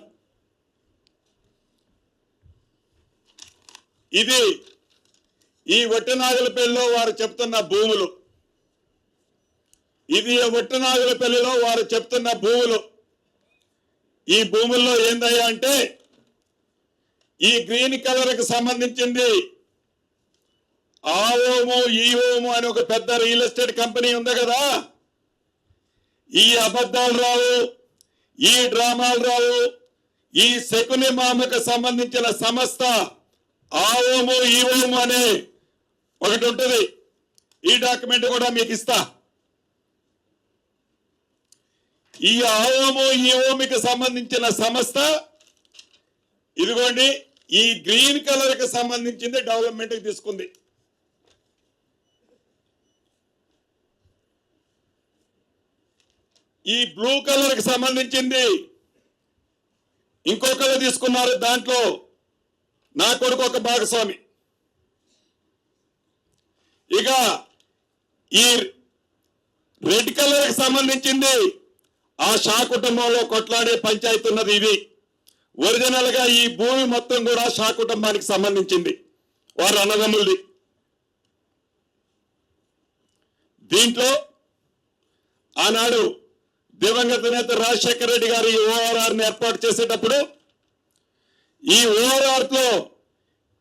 ఇది ఈ వట్టినాగులపల్లిలో వారు చెప్తున్న భూములు. ఇది వట్టినాగులపల్లిలో వారు చెప్తున్న భూములు. ఈ భూముల్లో ఏందయ్యా అంటే ఈ గ్రీన్ కలర్కి సంబంధించింది ఆ ఓము ఈ ఓము అని ఒక పెద్ద రియల్ ఎస్టేట్ కంపెనీ ఉంది కదా. ఈ అబద్ధాలు రావు, ఈ డ్రామాలు రావు, ఈ శకుని మామకు సంబంధించిన సంస్థ ఆ ఓము ఈ ఓము అనే ఒకటి ఉంటుంది. ఈ డాక్యుమెంట్ కూడా మీకు ఇస్తా. ఈ ఆ ఓము ఈ ఓమికి సంబంధించిన సంస్థ ఇదిగోండి, ఈ గ్రీన్ కలర్ కి సంబంధించింది డెవలప్మెంట్ కి తీసుకుంది. ఈ బ్లూ కలర్ కి సంబంధించింది ఇంకొకరు తీసుకున్నారు. దాంట్లో నా కొడుకు ఒక భాగస్వామి. ఇక ఈ రెడ్ కలర్ కి సంబంధించింది ఆ షా కుటుంబంలో కొట్లాడే పంచాయతీ ఉన్నది. ఇది ఒరిజినల్ గా ఈ భూమి మొత్తం కూడా షా కుటుంబానికి సంబంధించింది, వారు అన్నదమ్ములది. దీంట్లో ఆనాడు దివంగత నేత రాజశేఖర రెడ్డి గారు ఈ ఓఆర్ఆర్ ని ఏర్పాటు చేసేటప్పుడు ఈ ఓఆర్ఆర్ లో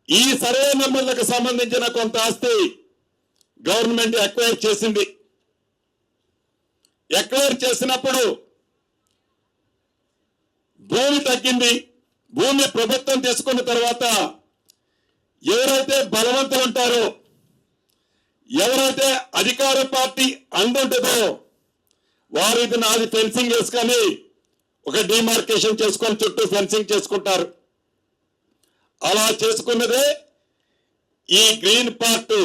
ఈ సర్వే నెంబర్లకు సంబంధించిన కొంత ఆస్తి గవర్నమెంట్ ఎక్వైర్ చేసింది. ఎక్వైర్ చేసినప్పుడు భూమి తగ్గింది. భూమి ప్రభుత్వం తీసుకున్న తర్వాత ఎవరైతే బలవంతులు ఉంటారో, ఎవరైతే అధికార పార్టీ అండుంటుందో వారు ఇది నాది ఫెన్సింగ్ వేసుకొని ఒక డిమార్కేషన్ చేసుకొని చుట్టూ ఫెన్సింగ్ చేసుకుంటారు. అలా చేసుకున్నదే ఈ గ్రీన్ పార్ట్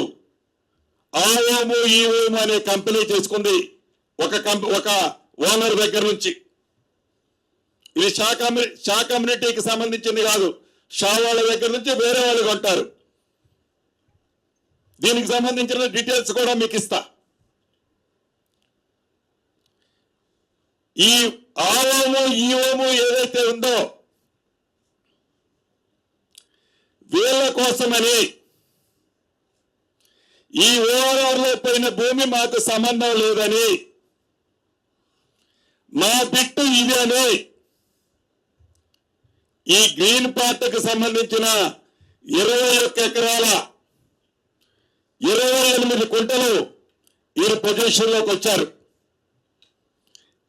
ఆ ఓము ఈ ఓము అనే కంపెనీ చేసుకుంది ఒక ఓనర్ దగ్గర నుంచి. ఇది షా కమ్యూనిటీకి సంబంధించింది కాదు, షా వాళ్ళ దగ్గర నుంచి వేరే వాళ్ళు కొంటారు. దీనికి సంబంధించిన డీటెయిల్స్ కూడా మీకు ఇస్తా. ఈ ఆ ఓము ఈ ఓము ఏదైతే ఉందో వీళ్ళ కోసమని ఈ ఓఆర్ఆర్ లో పోయిన భూమి మాకు సంబంధం లేదని, మా బిట్టు ఇది అని ఈ గ్రీన్ పార్ట్కి సంబంధించిన 21 ఎకరాల 28 కుంటలు వీరు పొజిషన్ లోకి వచ్చారు.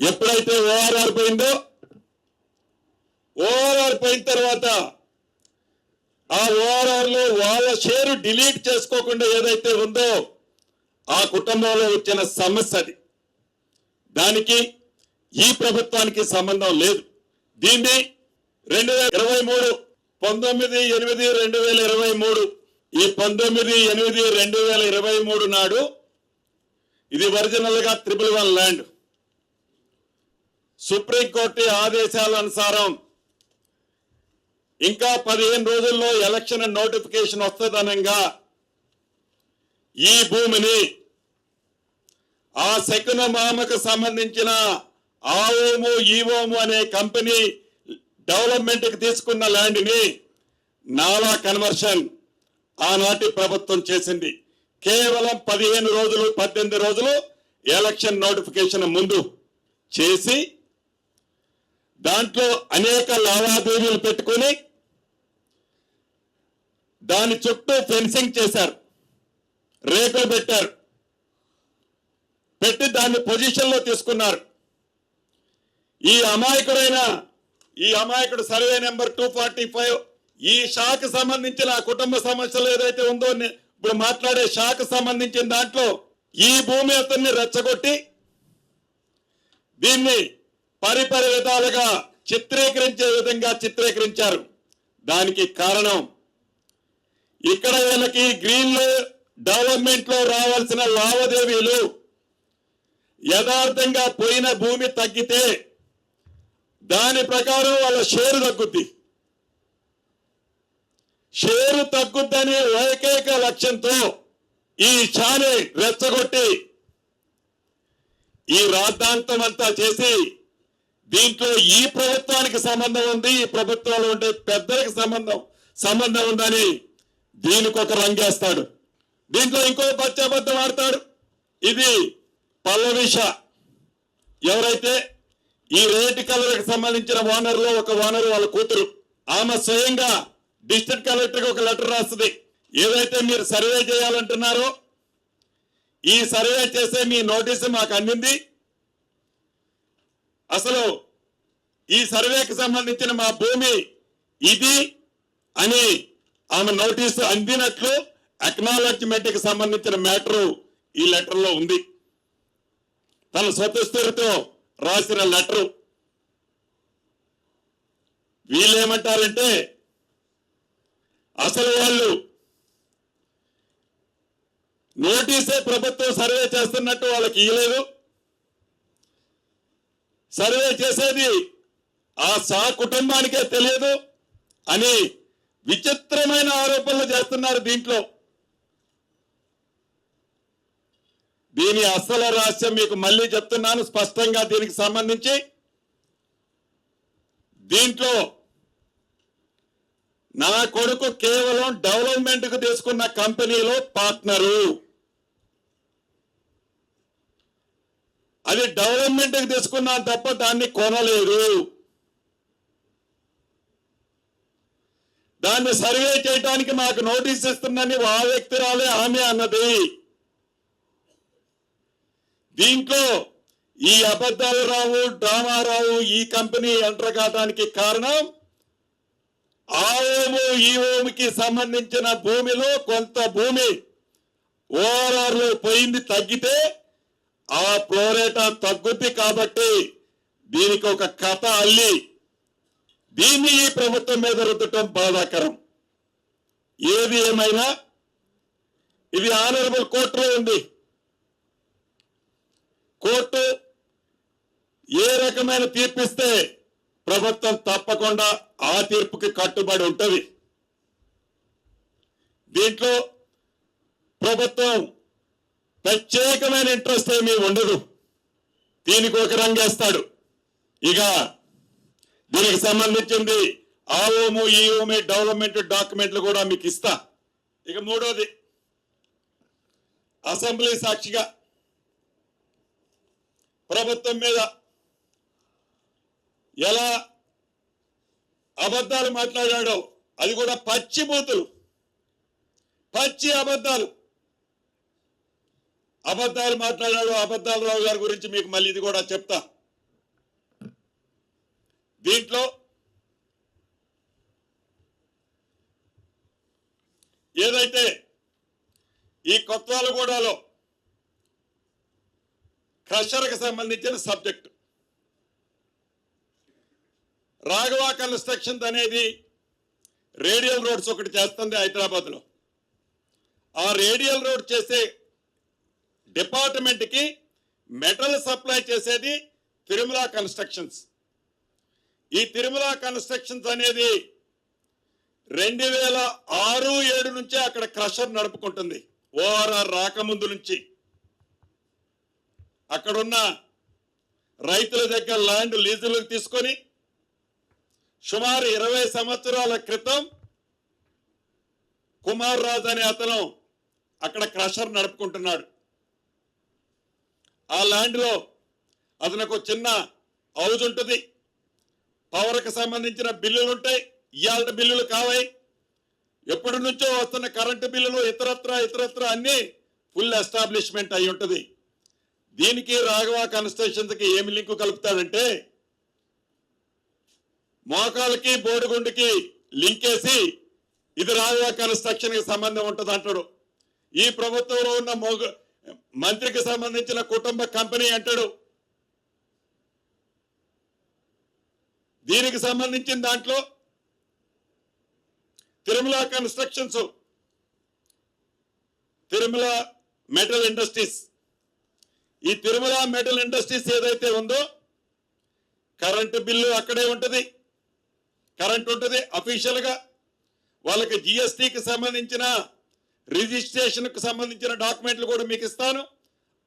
ఎప్పుడైతే ఓఆర్ఆర్ పోయిందో, ఓఆర్ఆర్ పోయిన తర్వాత ఆ ఓఆర్ఆర్ లో వాళ్ళ షేరు డిలీట్ చేసుకోకుండా ఏదైతే ఉందో ఆ కుటుంబంలో వచ్చిన సమస్య అది. దానికి ఈ ప్రభుత్వానికి సంబంధం లేదు. దీన్ని 2023 19/8/2023 ఈ 19/8/2023 నాడు ఇది ఒరిజినల్ గా 111 ల్యాండ్. సుప్రీంకోర్టు ఆదేశాల అనుసారం ఇంకా 15 రోజుల్లో ఎలక్షన్ నోటిఫికేషన్ వస్తుందనంగా ఈ భూమిని ఆ శకున మామకు సంబంధించిన ఆవోము ఈవోము అనే కంపెనీ డెవలప్మెంట్కి తీసుకున్న ల్యాండ్ని నాలా కన్వర్షన్ ఆనాటి ప్రభుత్వం చేసింది. కేవలం 15 రోజులు 18 రోజులు ఎలక్షన్ నోటిఫికేషన్ ముందు చేసి దాంట్లో అనేక లావాదేవీలు పెట్టుకుని దాని చుట్టూ ఫెన్సింగ్ చేశారు, రేకులు పెట్టారు, పెట్టి దాన్ని పొజిషన్లో తీసుకున్నారు. ఈ అమాయకుడు సర్వే నెంబర్ 245 ఈ షాక్ సంబంధించిన కుటుంబ సమస్యలు ఏదైతే ఉందో ఇప్పుడు మాట్లాడే షాక్ సంబంధించిన దాంట్లో ఈ భూమి అతన్ని రెచ్చగొట్టి దీన్ని పరిపరి విధాలుగా చిత్రీకరించే విధంగా చిత్రీకరించారు. దానికి కారణం ఇక్కడ వీళ్ళకి గ్రీన్ డెవలప్మెంట్ లో రావాల్సిన లావాదేవీలు యథార్థంగా పోయిన భూమి తగ్గితే దాని ప్రకారం వాళ్ళ షేరు తగ్గుద్ది. షేరు తగ్గుద్దని ఏకైక లక్ష్యంతో ఈ షాని రెచ్చగొట్టి ఈ రాద్ధాంతం అంతా చేసి దీంట్లో ఈ ప్రభుత్వానికి సంబంధం ఉంది, ఈ ప్రభుత్వంలో ఉండే పెద్దలకు సంబంధం ఉందని దీనికి ఒక రంగేస్తాడు. దీంట్లో ఇంకో పచ్చాబద్ధం ఆడతాడు. ఇది పల్లవిష ఎవరైతే ఈ రేటు కలర్కి సంబంధించిన ఓనర్లో ఒక ఓనర్ వాళ్ళ కూతురు, ఆమె స్వయంగా డిస్ట్రిక్ట్ కలెక్టర్కి ఒక లెటర్ రాస్తుంది. ఏదైతే మీరు సర్వే చేయాలంటున్నారో ఈ సర్వే చేసే మీ నోటీసు మాకు అందింది, అసలు ఈ సర్వేకి సంబంధించిన మా భూమి ఇది అని ఆమె నోటీసు అందినట్లు అక్నాలెడ్జ్మెంట్ కి సంబంధించిన మ్యాటరు ఈ లెటర్ లో ఉంది. తన స్వతస్థితితో రాసిన లెటరు. వీళ్ళేమంటారంటే అసలు వాళ్ళు నోటీసే ప్రభుత్వం సర్వే చేస్తున్నట్టు వాళ్ళకి ఇవ్వలేదు, సర్వే చేసేది ఆ కుటుంబానికే తెలియదు అని విచిత్రమైన ఆరోపణలు చేస్తున్నారు. దీని అసలు రహస్యం మీకు మళ్ళీ చెప్తున్నాను స్పష్టంగా. దీనికి సంబంధించి దీంట్లో నా కొడుకు కేవలం డెవలప్మెంట్ కు తీసుకున్న కంపెనీలో పార్ట్నరు. అది డెవలప్మెంట్ కి తీసుకున్నా తప్ప దాన్ని కొనలేదు. దాన్ని సర్వే చేయడానికి మాకు నోటీస్ ఇస్తుందని ఆ వ్యక్తిరాలే ఆమె అన్నది. దీంట్లో ఈ అబద్ధాలు రావు, డ్రామా రావు. ఈ కంపెనీ ఎంటర్ కావడానికి కారణం ఆవోము ఈవోముకి సంబంధించిన భూమిలో కొంత భూమి ఓఆర్ఆర్ లో పోయింది, తగ్గితే ఆ ప్రోరేటా తగ్గుద్ది. కాబట్టి దీనికి ఒక కథ అల్లి దీన్ని ఈ ప్రభుత్వం మీద రుద్దటం బాధాకరం. ఏది ఏమైనా ఇది ఆనరబుల్ కోర్టులో ఉంది. కోర్టు ఏ రకమైన తీర్పిస్తే ప్రభుత్వం తప్పకుండా ఆ తీర్పుకి కట్టుబడి ఉంటుంది. దీంట్లో ప్రభుత్వం ప్రత్యేకమైన ఇంట్రెస్ట్ ఏమీ ఉండదు. దీనికి ఒక రంగేస్తాడు. ఇక దీనికి సంబంధించింది ఆవోము ఈవోము డెవలప్మెంట్ డాక్యుమెంట్లు కూడా మీకు ఇస్తా. ఇక మూడోది, అసెంబ్లీ సాక్షిగా ప్రభుత్వం మీద ఎలా అబద్ధాలు మాట్లాడాడో, అది కూడా పచ్చి బూతులు, పచ్చి అబద్ధాలు మాట్లాడాడు. అబద్ధాల రావు గారి గురించి మీకు మళ్ళీ ఇది కూడా చెప్తా. దీంట్లో ఏదైతే ఈ కొత్వాలగూడలో క్రషర్కి సంబంధించిన సబ్జెక్ట్, రాఘవ కన్స్ట్రక్షన్స్ అనేది రేడియల్ రోడ్స్ ఒకటి చేస్తుంది హైదరాబాద్లో. ఆ రేడియల్ రోడ్ చేసే డిపార్ట్మెంట్కి మెటల్ సప్లై చేసేది తిరుమల కన్స్ట్రక్షన్స్. ఈ తిరుమల కన్స్ట్రక్షన్స్ అనేది 2006-07 నుంచే అక్కడ క్రషర్ నడుపుకుంటుంది. ఓఆర్ఆర్ రాకముందు నుంచి అక్కడున్న రైతుల దగ్గర ల్యాండ్ లీజులకు తీసుకొని సుమారు 20 సంవత్సరాల క్రితం కుమార్ రాజ్ అనే అతను అక్కడ క్రషర్ నడుపుకుంటున్నాడు. ఆ ల్యాండ్లో అతనికి ఒక చిన్న హౌజ్ ఉంటుంది, పవర్కి సంబంధించిన బిల్లులు ఉంటాయి, ఇయాల్ట బిల్లులు కావాయి, ఎప్పటి నుంచో వస్తున్న కరెంటు బిల్లులు ఇతరత్ర అన్ని ఫుల్ ఎస్టాబ్లిష్మెంట్ అయి ఉంటుంది. దీనికి రాఘవ కన్స్ట్రక్షన్స్కి ఏమి లింకు కలుపుతాడంటే మోకాలకి బోడిగుండుకి లింకేసి ఇది రాఘవ కన్స్ట్రక్షన్కి సంబంధం ఉంటుంది అంటాడు. ఈ ప్రభుత్వంలో ఉన్న మంత్రికి సంబంధించిన కుటుంబ కంపెనీ అంటాడు. దీనికి సంబంధించిన దాంట్లో Tirumala constructions, Tirumala metal industries, ఈ తిరుమల మెటల్ ఇండస్ట్రీస్ ఏదైతే ఉందో కరెంటు బిల్లు అక్కడే ఉంటుంది, కరెంట్ ఉంటుంది. అఫీషియల్ గా వాళ్ళకి జిఎస్టికి సంబంధించిన రిజిస్ట్రేషన్కు సంబంధించిన డాక్యుమెంట్లు కూడా మీకు ఇస్తాను,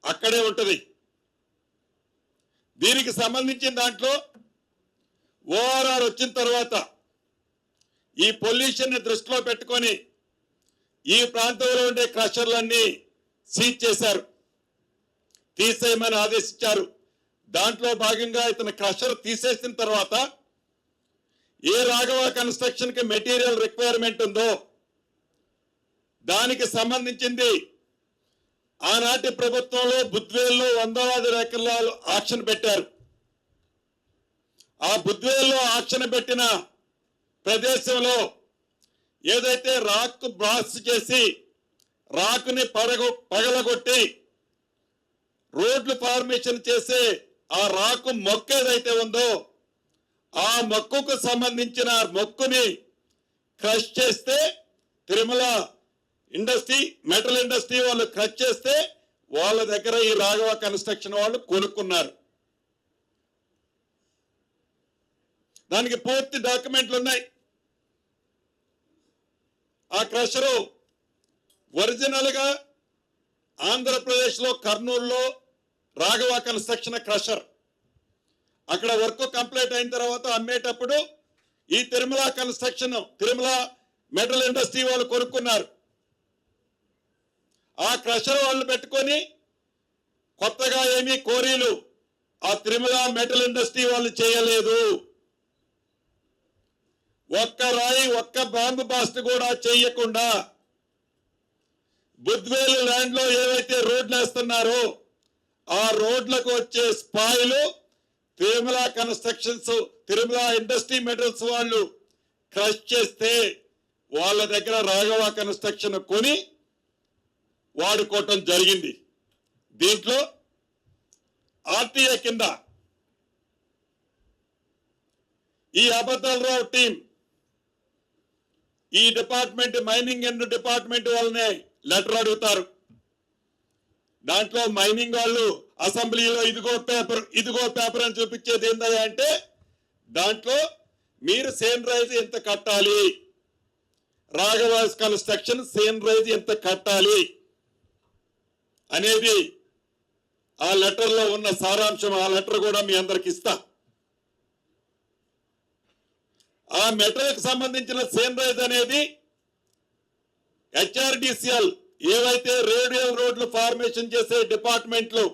అక్కడే ఉంటుంది. దీనికి సంబంధించిన దాంట్లో ఓఆర్ఆర్ వచ్చిన తర్వాత ఈ పొల్యూషన్ ని దృష్టిలో పెట్టుకొని ఈ ప్రాంతంలో ఉండే క్రషర్లన్నీ సీజ్ చేశారు, తీసేయమని ఆదేశించారు. దాంట్లో భాగంగా ఇతను క్రషర్ తీసేసిన తర్వాత ఏ రాఘవ కన్స్ట్రక్షన్ కి మెటీరియల్ రిక్వైర్మెంట్ ఉందో దానికి సంబంధించింది ఆనాటి ప్రభుత్వంలో బుద్వేల్లో 100,000 ఎకరాలు ఆక్షన్ పెట్టారు. ఆ బుద్వేల్లో ఆక్షన్ పెట్టిన ప్రదేశంలో ఏదైతే రాక్ బ్లాస్ట్ చేసి రాకుని పగలగొట్టి రోడ్లు ఫార్మేషన్ చేసే ఆ రాకు మొక్క ఏదైతే ఉందో ఆ మొక్కకు సంబంధించిన మొక్కుని క్రష్ చేస్తే తిరుమల ఇండస్ట్రీ మెటల్ ఇండస్ట్రీ వాళ్ళు క్రష్ చేస్తే వాళ్ళ దగ్గర ఈ రాఘవ కన్స్ట్రక్షన్ వాళ్ళు కొనుక్కున్నారు. దానికి పూర్తి డాక్యుమెంట్లు ఉన్నాయి. ఆ క్రషరు ఒరిజినల్ గా ఆంధ్రప్రదేశ్ లో కర్నూలులో రాఘవ కన్స్ట్రక్షన్ క్రషర్, అక్కడ వర్క్ కంప్లీట్ అయిన తర్వాత అమ్మేటప్పుడు ఈ Tirumala construction Tirumala metal industry వాళ్ళు కొనుక్కున్నారు. ఆ క్రషర్ వాళ్ళు పెట్టుకొని కొత్తగా ఏమీ కోరీలు ఆ తిరుమల మెటల్ ఇండస్ట్రీ వాళ్ళు చేయలేదు. ఒక్క రాయి ఒక్క బాంబు బాస్ట్ కూడా చేయకుండా బుద్వేలు ల్యాండ్ లో ఏవైతే రోడ్లు వేస్తున్నారో ఆ రోడ్లకు వచ్చే spoil Tirumala constructions Tirumala industry metals వాళ్ళు క్రష్ చేస్తే వాళ్ళ దగ్గర రాఘవ కన్స్ట్రక్షన్ కొని వాడుకోవటం జరిగింది. దీంట్లో ఆర్టీఏ కింద ఈ అబద్ధాలరావు టీం ఈ డిపార్ట్మెంట్ మైనింగ్ అండ్ డిపార్ట్మెంట్ వాళ్ళనే లెటర్ అడుగుతారు. దాంట్లో మైనింగ్ వాళ్ళు అసెంబ్లీలో ఇదిగో పేపర్ అని చూపించేది ఏంటంటే అంటే దాంట్లో మీరు సేన్ రైజ్ ఎంత కట్టాలి, రాఘవ కన్స్ట్రక్షన్ సేన్ రైజ్ ఎంత కట్టాలి అనేది ఆ లెటర్ లో ఉన్న సారాంశం. ఆ లెటర్ కూడా మీ అందరికి ఇస్తా. ఆ మెటల్ కి సంబంధించిన సేన్ రైజ్ అనేది హెచ్ఆర్డిసిఎల్ ఏవైతే రేడియల్ రోడ్లు ఫార్మేషన్ చేసే డిపార్ట్మెంట్లు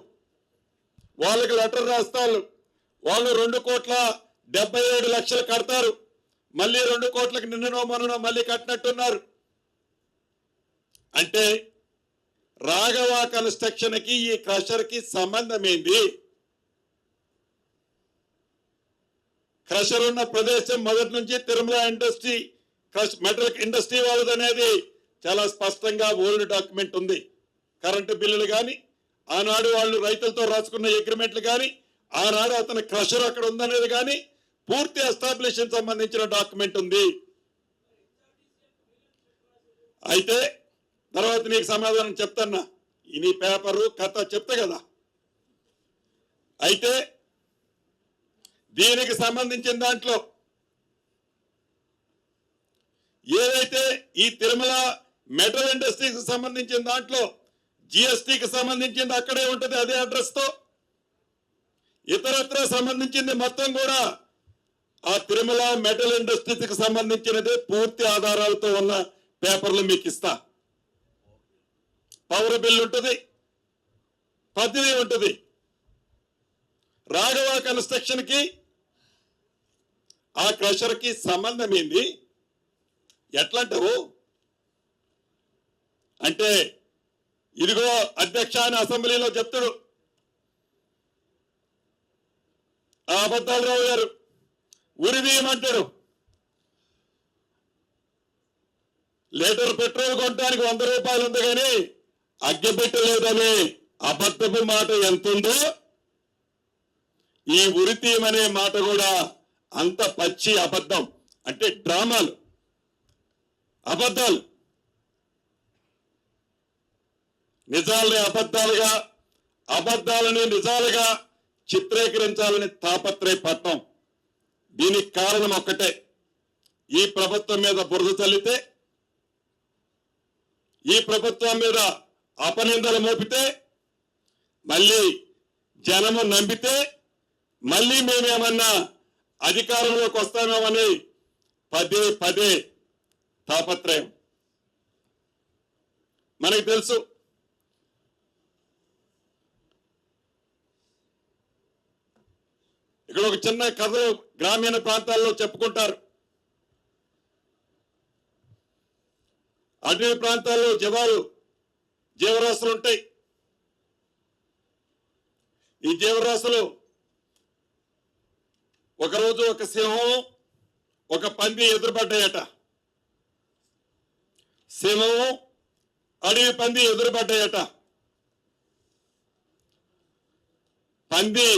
వాళ్ళకి లెటర్ రాస్తారు. వాళ్ళు 2,77,00,000 కడతారు. మళ్ళీ 2 కోట్లకు నిన్ననో మొన్ననో మళ్ళీ కట్టినట్టున్నారు. అంటే రాఘవ కన్స్ట్రక్షన్ కి ఈ క్రషర్ కి సంబంధం ఏంది? క్రషర్ ఉన్న ప్రదేశం మొదటి నుంచి తిరుమల ఇండస్ట్రీ మెటల్ ఇండస్ట్రీ వాళ్ళది అనేది చాలా స్పష్టంగా ఓల్డ్ డాక్యుమెంట్ ఉంది. కరెంటు బిల్లులు కానీ ఆనాడు వాళ్ళు రైతులతో రాసుకున్న అగ్రిమెంట్లు కానీ ఆనాడు అతని క్రషర్ అక్కడ ఉందనేది కానీ పూర్తి ఎస్టాబ్లిషన్ సంబంధించిన డాక్యుమెంట్ ఉంది. అయితే తర్వాత నీకు సమాధానం చెప్తాన్నా, నీ పేపరు కథ చెప్తా కదా. అయితే దీనికి సంబంధించిన దాంట్లో ఏదైతే ఈ తిరుమల మెటల్ ఇండస్ట్రీకి సంబంధించిన దాంట్లో జిఎస్టికి సంబంధించింది అక్కడే ఉంటుంది అదే అడ్రస్ తో. ఇతరత్ర సంబంధించింది మొత్తం కూడా ఆ తిరుమల మెటల్ ఇండస్ట్రీకి సంబంధించినది పూర్తి ఆధారాలతో ఉన్న పేపర్లు మీకు ఇస్తా. పవర్ బిల్ ఉంటుంది, పద్ధతి ఉంటుంది. రాఘవ కన్స్ట్రక్షన్ కి ఆ క్రషర్ కి సంబంధం ఏంది? ఎట్లంటావు అంటే ఇదిగో అధ్యక్ష అని అసెంబ్లీలో చెప్తాడు ఆ అబద్ధాలరావు గారు, ఉరిదీయమంటాడు. లీటర్ పెట్రోల్ కొనడానికి 100 రూపాయలు ఉంది కానీ అగ్గెపెట్టలేదనే అబద్ధపు మాట ఎంతుందో ఈ ఉరితీయమనే మాట కూడా అంత పచ్చి అబద్ధం. అంటే డ్రామాలు, అబద్ధాలు, నిజాలని అబద్ధాలుగా, అబద్ధాలని నిజాలుగా చిత్రీకరించాలని తాపత్రయపడటం. దీనికి కారణం ఒక్కటే, ఈ ప్రభుత్వం మీద బురద చల్లితే, ఈ ప్రభుత్వం మీద అపనిందలు మోపితే, మళ్ళీ జనము నమ్మితే మళ్ళీ మేమేమన్నా అధికారంలోకి వస్తామేమని పదే పదే తాపత్రయం. మనకు తెలుసు ఇక్కడ ఒక చిన్న కథలు గ్రామీణ ప్రాంతాల్లో చెప్పుకుంటారు. అటవీ ప్రాంతాల్లో జీవరాశులు ఉంటాయి. ఈ జీవరాశులు ఒకరోజు ఒక సింహం, ఒక పంది ఎదురుపడ్డాయట. సింహం, అడవి పంది ఎదురుపడ్డాయట. పంది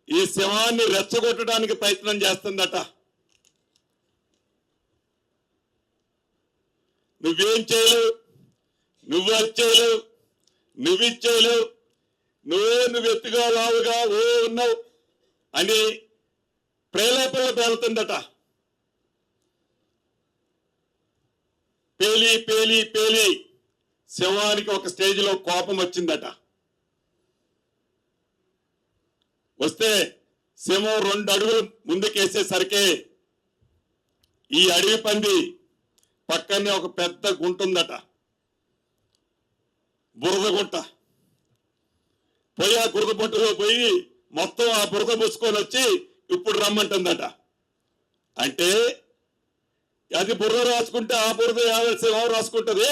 ఈ సింహాన్ని రెచ్చగొట్టడానికి ప్రయత్నం చేస్తుందట. నువ్వేం చేయలేవు, నువ్వు అది చేయలేవు, నువ్వు చేయలేవు, నువ్వు ఎత్తుగా లావుగా ఉన్నావు అని ప్రేలేపల్లో పేలుతుందట. పేలి పేలి పేలి సింహానికి ఒక స్టేజ్లో కోపం వచ్చిందట. వస్తే సింహం 2 అడుగులు ముందుకేసేసరికి ఈ అడవి పంది పక్కనే ఒక పెద్ద గుంట ఉందట, బురద గుంట. పోయి ఆ బురద గుంటలో పోయి మొత్తం ఆ బురద పూసుకొని వచ్చి ఇప్పుడు రమ్మంటుందట. అంటే అది బురద రాసుకుంటే ఆ బురద సింహం రాసుకుంటుంది.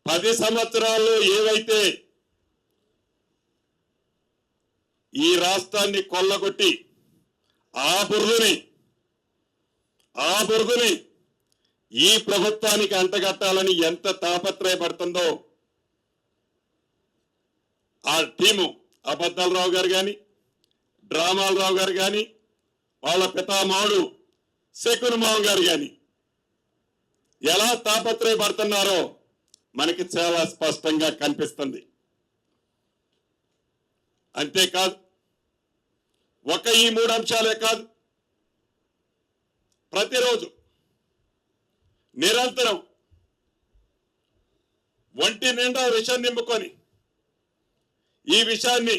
10 సంవత్సరాల్లో ఏవైతే ఈ రాష్ట్రాన్ని కొల్లగొట్టి ఆ బురదని ఈ ప్రభుత్వానికి అంటగట్టాలని ఎంత తాపత్రయపడుతుందో ఆ టీము, అబద్ధాలరావు గారు కానీ, డ్రామాలరావు గారు కానీ, వాళ్ళ పితామహుడు శకునమావు గారు కానీ ఎలా తాపత్రయపడుతున్నారో మనకి చాలా స్పష్టంగా కనిపిస్తుంది. అంతేకాదు, ఈ 3 అంశాలే కాదు, ప్రతిరోజు నిరంతరం ఒంటి నిండా విషం నింపుకొని ఈ విషయాన్ని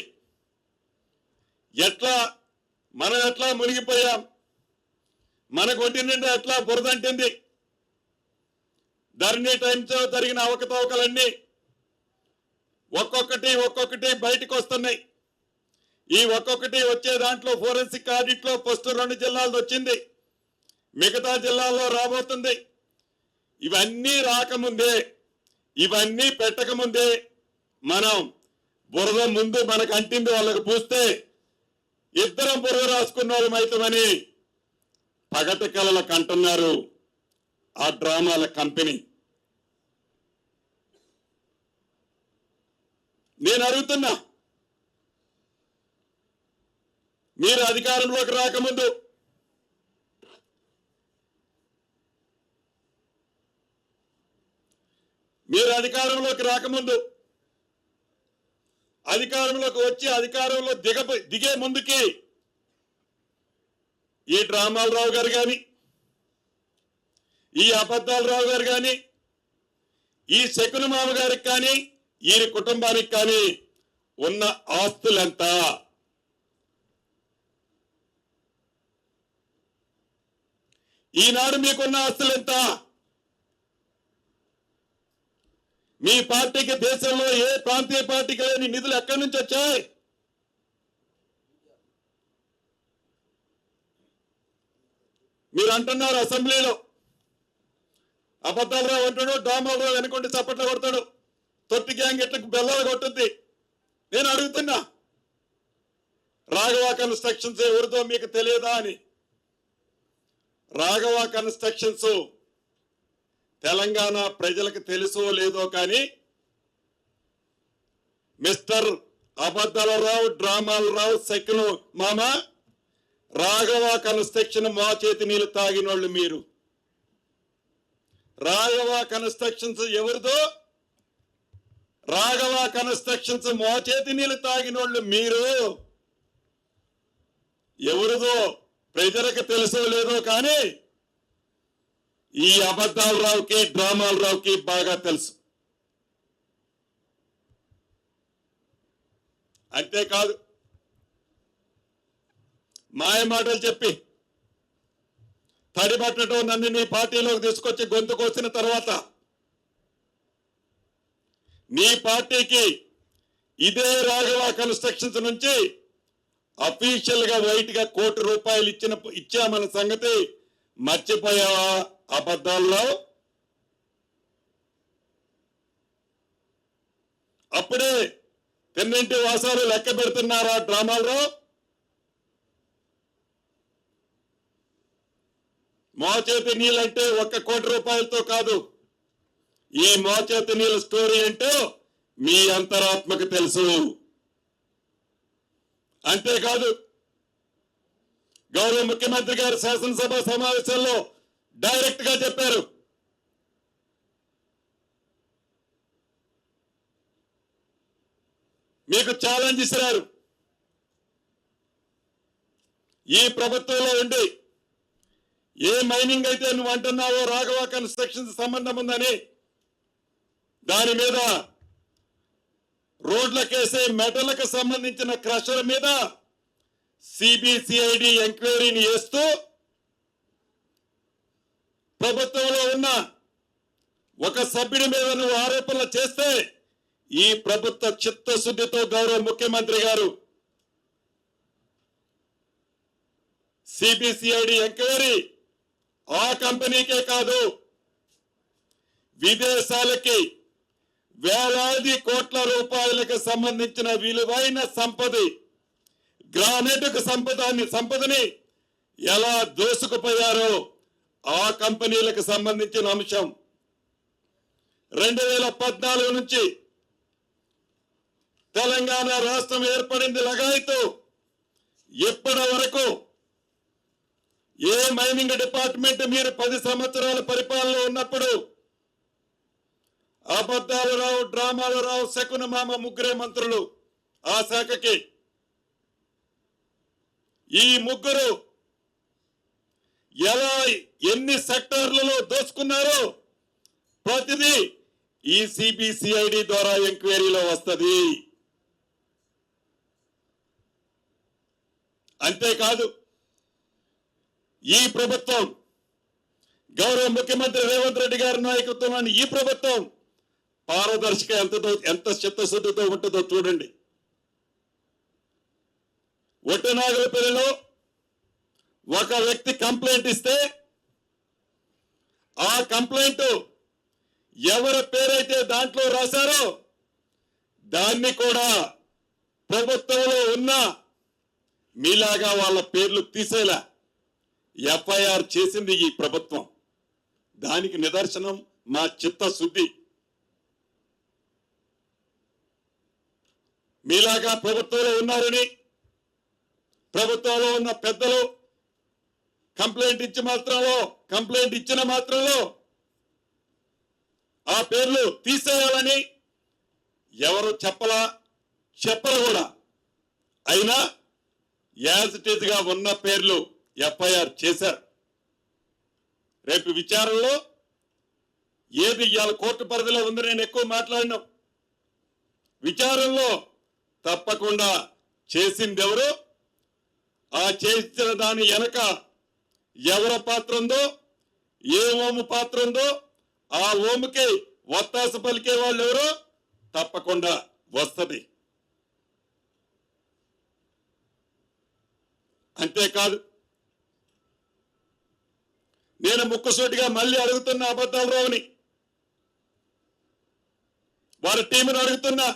మనం ఎట్లా మునిగిపోయాం, మనకు ఒంటి నిండా ఎట్లా బురదంటింది, ధరణి టైమ్స్ జరిగిన అవకతవకలన్నీ ఒక్కొక్కటి బయటకు వస్తున్నాయి. ఈ ఒక్కొక్కటి వచ్చే దాంట్లో ఫోరెన్సిక్ ఆడిట్ లో ఫస్ట్ 2 జిల్లాల్లో వచ్చింది, మిగతా జిల్లాల్లో రాబోతుంది. ఇవన్నీ రాకముందే, ఇవన్నీ పెట్టకముందే మనం బురద ముందు మనకు అంటింది వాళ్ళకు పూస్తే ఇద్దరం బురద రాసుకున్న వాళ్ళమైతమని పగటి కలలకు అంటున్నారు ఆ డ్రామాల కంపెనీ. నేను అడుగుతున్నా, మీరు అధికారంలోకి రాకముందు అధికారంలోకి వచ్చి అధికారంలో దిగే ముందుకి ఈ డ్రామాలరావు గారు కానీ, ఈ అబద్ధాలరావు గారు కానీ, ఈ శకునమామ గారికి కానీ, ఈ కుటుంబానికి కానీ ఉన్న ఆస్తులెంత? ఈనాడు మీకున్న ఆస్తులెంత? మీ పార్టీకి దేశంలో ఏ ప్రాంతీయ పార్టీకి లేని నిధులు ఎక్కడి నుంచి వచ్చాయి? మీరు అంటున్నారు అసెంబ్లీలో అబద్ధాలు రావు అంటాడు, డ్రామాలు రావు వెనుకుంటే చప్పట్లు కొడతాడు, తొట్టి గ్యాంగ్ ఎట్లకు బెల్లాలు కొట్టుద్ది. నేను అడుగుతున్నా, రాఘవ కన్స్ట్రక్షన్స్ ఎవరిదో మీకు తెలియదా అని. రాఘవ కన్స్ట్రక్షన్స్ తెలంగాణ ప్రజలకు తెలుసో లేదో కానీ మిస్టర్ అబద్ధాల రావు, డ్రామాల రావు, సెక్ను మామ, రాఘవ కన్స్ట్రక్షన్ మా చేతి నీళ్ళు తాగినోళ్ళు మీరు. రాఘవ కన్స్ట్రక్షన్స్ ఎవరిదో? రాఘవ కన్స్ట్రక్షన్స్ మా చేతి నీళ్ళు తాగినోళ్ళు మీరు. ఎవరిదో ప్రజలకు తెలుసో లేదో కానీ ఈ అబద్ధాల రావుకి, డ్రామాల రావుకి బాగా తెలుసు. అంతేకాదు, మాయ మాటలు చెప్పి తడిపట్టడం, నన్ను నీ పార్టీలోకి తీసుకొచ్చి గొంతు కోసిన తర్వాత నీ పార్టీకి ఇదే రాఘవ కన్స్ట్రక్షన్స్ నుంచి అఫీషియల్ గా వైట్ గా ₹1 కోటి ఇచ్చామన్న సంగతి మర్చిపోయావా? అబద్ధాల్లో అప్పుడే పెన్నింటి వాసాలు లెక్క పెడుతున్నారా డ్రామాల్లో? మోచేతి నీళ్ళంటే ₹1 కోటితో కాదు, ఈ మోచేతి నీళ్ళ స్టోరీ ఏంటో మీ అంతరాత్మకు తెలుసు. అంతేకాదు, గౌరవ ముఖ్యమంత్రి గారు శాసనసభ సమావేశంలో డైరెక్ట్ గా చెప్పారు, మీకు ఛాలెంజ్ ఇస్తున్నారు. ఈ ప్రభుత్వంలో ఉండి ఏ మైనింగ్ అయితే నువ్వు అంటున్నావో రాఘవ కన్స్ట్రక్షన్స్ సంబంధం ఉందని, దాని మీద రోడ్లకేసే మెటలకు సంబంధించిన క్రషర్ మీద సిబిసిఐడి ఎంక్వైరీని చేస్తూ ప్రభుత్వంలో ఉన్న ఒక సభ్యుడి మీద నువ్వు ఆరోపణలు చేస్తే ఈ ప్రభుత్వ చిత్తశుద్ధితో గౌరవ ముఖ్యమంత్రి గారు సిబిసిఐడి ఎంక్వైరీ ఆ కంపెనీకే కాదు, విదేశాలకి వేలాది కోట్ల రూపాయలకు సంబంధించిన విలువైన గ్రానైట్ సంపదని ఎలా దోసుకుపోయారో ఆ కంపెనీలకు సంబంధించిన అంశం 2014 నుంచి తెలంగాణ రాష్ట్రం ఏర్పడింది లగాయతు ఇప్పటి వరకు ఏ మైనింగ్ డిపార్ట్మెంట్ మీరు 10 సంవత్సరాల పరిపాలనలో ఉన్నప్పుడు అబద్ధాలు రావు, డ్రామాలు రావు, శకున మామ ముగ్గురే మంత్రులు ఆ శాఖకి. ఈ ముగ్గురు ఎలా ఎన్ని సెక్టార్లలో దోచుకున్నారో ప్రతిదీ ఈ సిబిసిఐడి ద్వారా ఎంక్వైరీలో వస్తుంది. అంతేకాదు, ఈ ప్రభుత్వం గౌరవ ముఖ్యమంత్రి రేవంత్ రెడ్డి గారి నాయకత్వంలోని ఈ ప్రభుత్వం పారదర్శక ఎంత చిత్తశుద్ధితో ఉంటుందో చూడండి. ఒట్టనాగలపల్లిలో ఒక వ్యక్తి కంప్లైంట్ ఇస్తే ఆ కంప్లైంట్ ఎవరి పేరైతే దాంట్లో రాశారో దాన్ని కూడా ప్రభుత్వంలో ఉన్న మీలాగా వాళ్ళ పేర్లు తీసేలా ఎఫ్ఐఆర్ చేసింది ఈ ప్రభుత్వం. దానికి నిదర్శనం మా చిత్తశుద్ధి. మీలాగా ప్రభుత్వంలో ఉన్నారని, ప్రభుత్వంలో ఉన్న పెద్దలు కంప్లైంట్ ఇచ్చిన మాత్రంలో ఆ పేర్లు తీసేయాలని ఎవరు చెప్పరు కూడా. అయినా యాజ్ ఇట్ ఈజ్ గా ఉన్న పేర్లు ఎఫ్ఐఆర్ చేశారు. రేపు విచారణలో ఏది ఇవాళ కోర్టు పరిధిలో ఉంది, నేను ఎక్కువ మాట్లాడినా, విచారణలో తప్పకుండా చేసింది ఎవరు, ఆ చేసిన దాని వెనక ఎవరి పాత్ర ఉందో, ఏ ఓము పాత్ర ఉందో, ఆ ఓముకి ఒత్తాస పలికే వాళ్ళు ఎవరో తప్పకుండా వస్తుంది. అంతేకాదు, నేను ముక్కుసూటిగా మళ్ళీ అడుగుతున్నా అబద్ధాల రావుని, వారి టీంను అడుగుతున్నా,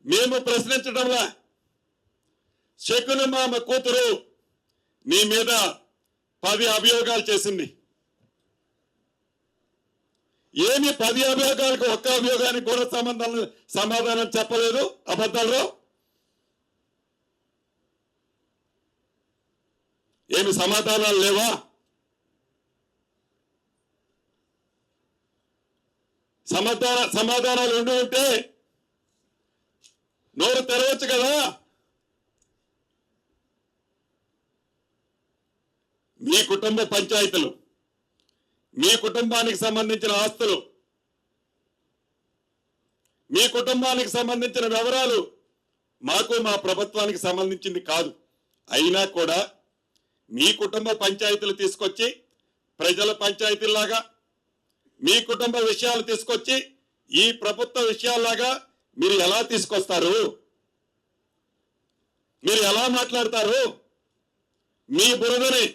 మేము ప్రశ్నించడంలా శకున మామ కూతురు నీ మీద 10 అభియోగాలు చేసింది. ఏమి 10 అభియోగాలకు ఒక్క అభియోగానికి కూడా సమాధానం చెప్పలేదు అబద్ధాలు. ఏమి సమాధానాలు లేవా? సమాధానాలు ఉండి ఉంటే నోరు తెరవచ్చు కదా. మీ కుటుంబ పంచాయతీలు, మీ కుటుంబానికి సంబంధించిన ఆస్తులు, మీ కుటుంబానికి సంబంధించిన వివరాలు మాకు మా ప్రభుత్వానికి సంబంధించింది కాదు. అయినా కూడా మీ కుటుంబ పంచాయతీలు తీసుకొచ్చి ప్రజల పంచాయతీలాగా, మీ కుటుంబ విషయాలు తీసుకొచ్చి ఈ ప్రభుత్వ విషయాల్లాగా మీరు ఎలా తీసుకొస్తారు? మీరు ఎలా మాట్లాడతారు? మీ బురదని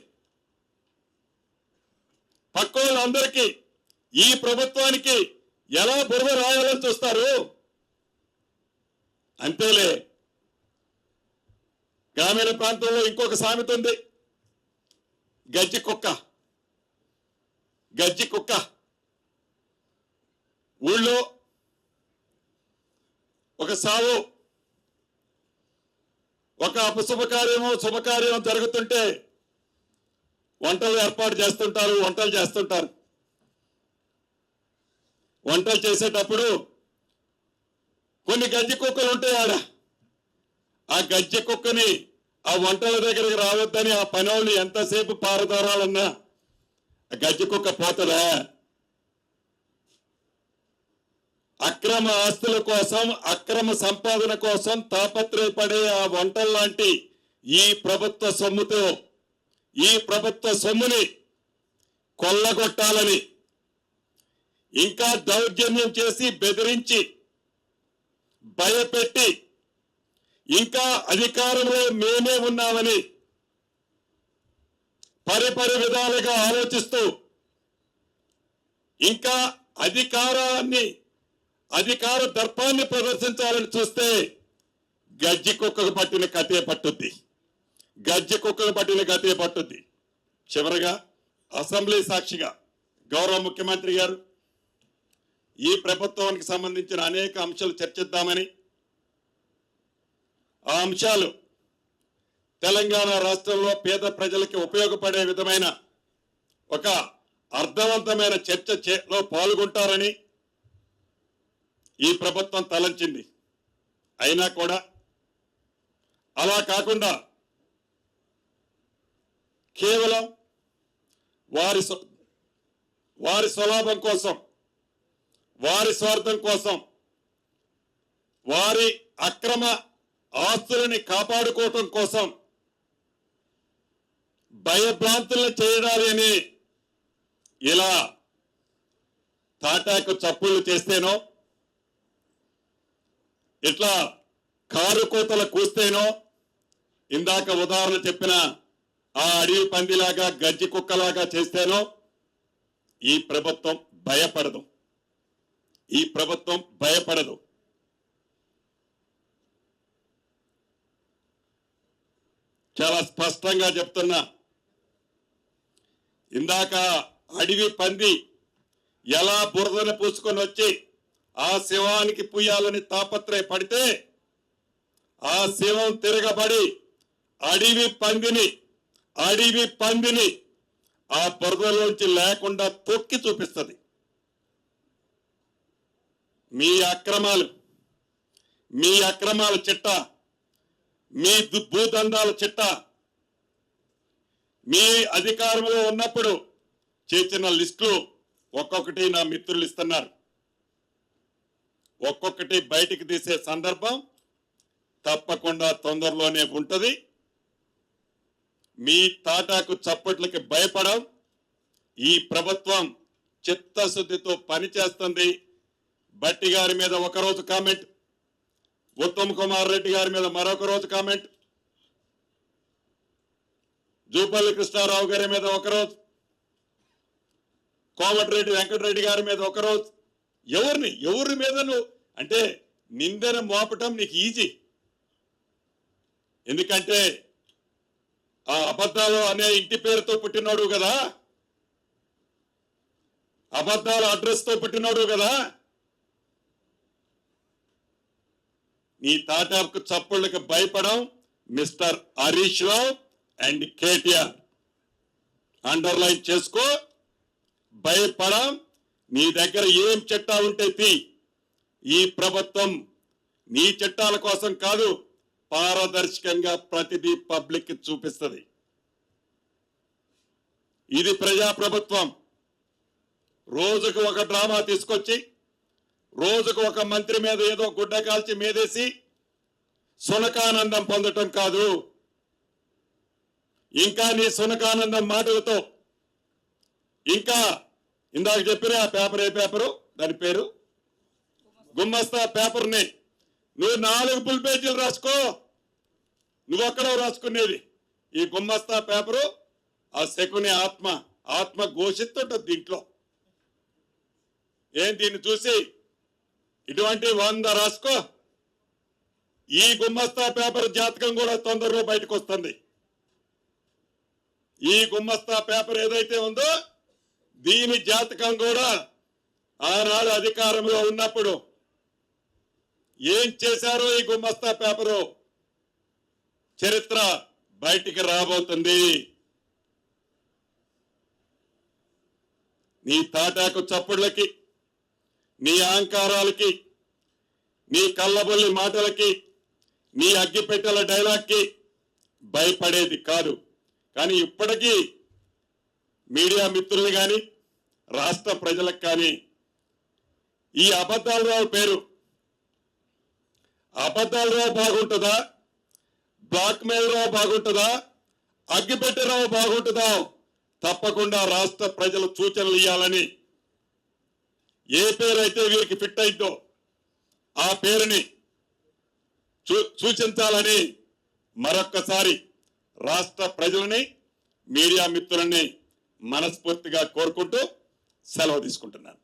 పక్కోళ్ళందరికీ, ఈ ప్రభుత్వానికి ఎలా బురద రాయాలని చూస్తారు? అంతేలే. గ్రామీణ ప్రాంతంలో ఇంకొక సామెత ఉంది, గజ్జి కుక్క. గజ్జి కుక్క ఊళ్ళో ఒక సావు, ఒక అపశుభకార్యమో శుభకార్యం జరుగుతుంటే వంటలు ఏర్పాటు చేస్తుంటారు, వంటలు చేస్తుంటారు. వంటలు చేసేటప్పుడు కొన్ని గజ్జి కుక్కలు ఉంటాయి ఆడ. ఆ గజ్జి కుక్కని ఆ వంటల దగ్గరికి రావద్దని ఆ పనోళ్ళు ఎంతసేపు పారదోరాలన్నా గజ్జి కుక్క పోతుందా? అక్రమ ఆస్తుల కోసం, అక్రమ సంపాదన కోసం తాపత్రయపడే ఆ వంటల్లాంటి ఈ ప్రభుత్వ సొమ్ముతో, ఈ ప్రభుత్వ సొమ్ముని కొల్లగొట్టాలని, ఇంకా దౌర్జన్యం చేసి బెదిరించి భయపెట్టి, ఇంకా అధికారంలో మేమే ఉన్నామని పరిపరి విధాలుగా ఆలోచిస్తూ, ఇంకా అధికార దర్పాన్ని ప్రదర్శించాలని చూస్తే గజ్జి కుక్కకు పట్టిన కథే పట్టుద్ది. గజ్జి కుక్కకు పట్టిన కథే పట్టుద్ది. చివరగా అసెంబ్లీ సాక్షిగా గౌరవ ముఖ్యమంత్రి గారు ఈ ప్రభుత్వానికి సంబంధించిన అనేక అంశాలు చర్చిద్దామని, ఆ అంశాలు తెలంగాణ రాష్ట్రంలో పేద ప్రజలకి ఉపయోగపడే విధమైన ఒక అర్థవంతమైన చర్చలో పాల్గొంటారని ఈ ప్రభుత్వం తలంచింది. అయినా కూడా అలా కాకుండా కేవలం వారి స్వలాభం కోసం, వారి స్వార్థం కోసం, వారి అక్రమ ఆస్తులని కాపాడుకోవటం కోసం భయభ్రాంతులను చేయడాలని ఇలా తాటాకు చప్పుళ్ళు చేస్తేనో, ఇట్లా కారు కోతల కూస్తేనో, ఇందాక ఉదాహరణ చెప్పిన ఆ అడవి పందిలాగా గజ్జి కుక్కలాగా చేస్తేనో ఈ ప్రభుత్వం భయపడదు. ఈ ప్రభుత్వం భయపడదు. చాలా స్పష్టంగా చెప్తున్నా, ఇందాక అడవి పంది ఎలా బురదను పూసుకొని వచ్చి ఆ శివానికి పూయాలని తాపత్రయపడితే ఆ శివం తిరగబడి అడవి పందిని ఆ బురదలోంచి లేకుండా తొక్కి చూపిస్తుంది. మీ అక్రమాల చిట్ట, మీ భూదందాల చిట్ట, మీ అధికారంలో ఉన్నప్పుడు చేసిన లిస్టులు ఒక్కొక్కటి నా మిత్రులు ఇస్తున్నారు. ఒక్కొక్కటి బయటికి తీసే సందర్భం తప్పకుండా తొందరలోనే ఉంటది. మీ తాటాకు చప్పట్లకి భయపడం ఈ ప్రభుత్వం చిత్తశుద్ధితో పనిచేస్తుంది. భట్టి గారి మీద ఒకరోజు కామెంట్, ఉత్తమ్ కుమార్ రెడ్డి గారి మీద మరొక రోజు కామెంట్, జూపల్లి కృష్ణారావు గారి మీద ఒకరోజు, కోమటిరెడ్డి వెంకటరెడ్డి గారి మీద ఒకరోజు. ఎవరి మీద నువ్వు అంటే నిందన మోపటం నీకు ఈజీ. ఎందుకంటే ఆ అబద్ధాలు అనే ఇంటి పేరుతో పుట్టినోడు కదా, అబద్ధాల అడ్రస్ తో పుట్టినోడు కదా. నీ తాటాకు చప్పుళ్ళకి భయపడం mister Harish Rao and KTR. Underline చేసుకో. భయపడం. నీ దగ్గర ఏం చట్టా ఉంటే తీ. ఈ ప్రభుత్వం నీ చట్టాల కోసం కాదు, పారదర్శకంగా ప్రతిదీ పబ్లిక్ చూపిస్తుంది. ఇది ప్రజాప్రభుత్వం. రోజుకు ఒక డ్రామా తీసుకొచ్చి రోజుకు ఒక మంత్రి మీద ఏదో గుడ్డ కాల్చి మీదేసి సునకానందం పొందటం కాదు. ఇంకా నీ సునకానందం మాటలతో ఇంకా ఇందాక చెప్పిన ఆ పేపర్, ఏ పేపరు దాని పేరు, గుమ్మస్తా పేపర్ని నువ్వు 4 ఫుల్ పేజీలు రాసుకో. నువ్వు అక్కడ రాసుకునేది ఈ గుమ్మస్తా పేపరు. ఆ శకుని ఆత్మ ఘోషిస్తుంటది దీంట్లో. ఏం దీన్ని చూసి ఇటువంటి 100 రాసుకో. ఈ గుమ్మస్తా పేపర్ జాతకం కూడా తొందరలో బయటకు వస్తుంది. ఈ గుమ్మస్తా పేపర్ ఏదైతే ఉందో దీని జాతకం కూడా ఆనాడు అధికారంలో ఉన్నప్పుడు ఏం చేశారో ఈ గుమ్మస్తా పేపరు చరిత్ర బయటికి రాబోతుంది. నీ తాటాకు చప్పుళ్ళకి, నీ అహంకారాలకి, నీ కళ్ళబొల్లి మాటలకి, నీ అగ్గిపెట్టెల డైలాగ్కి భయపడేది కాదు. కానీ ఇప్పటికీ మీడియా మిత్రులు కానీ రాష్ట్ర ప్రజలకు కానీ ఈ అబద్ధాలరావు పేరు, అబద్ధాలరావు బాగుంటుందా, బ్లాక్మెయిల్ రావు బాగుంటుందా, అగ్గిపెట్టెరావు బాగుంటుందా? తప్పకుండా రాష్ట్ర ప్రజలు సూచనలు ఇవ్వాలని, ఏ పేరైతే వీరికి ఫిట్ అయిందో ఆ పేరుని సూచించాలని మరొక్కసారి రాష్ట్ర ప్రజలని, మీడియా మిత్రులని మనస్ఫూర్తిగా కోరుకుంటూ సెలవు తీసుకుంటున్నాను.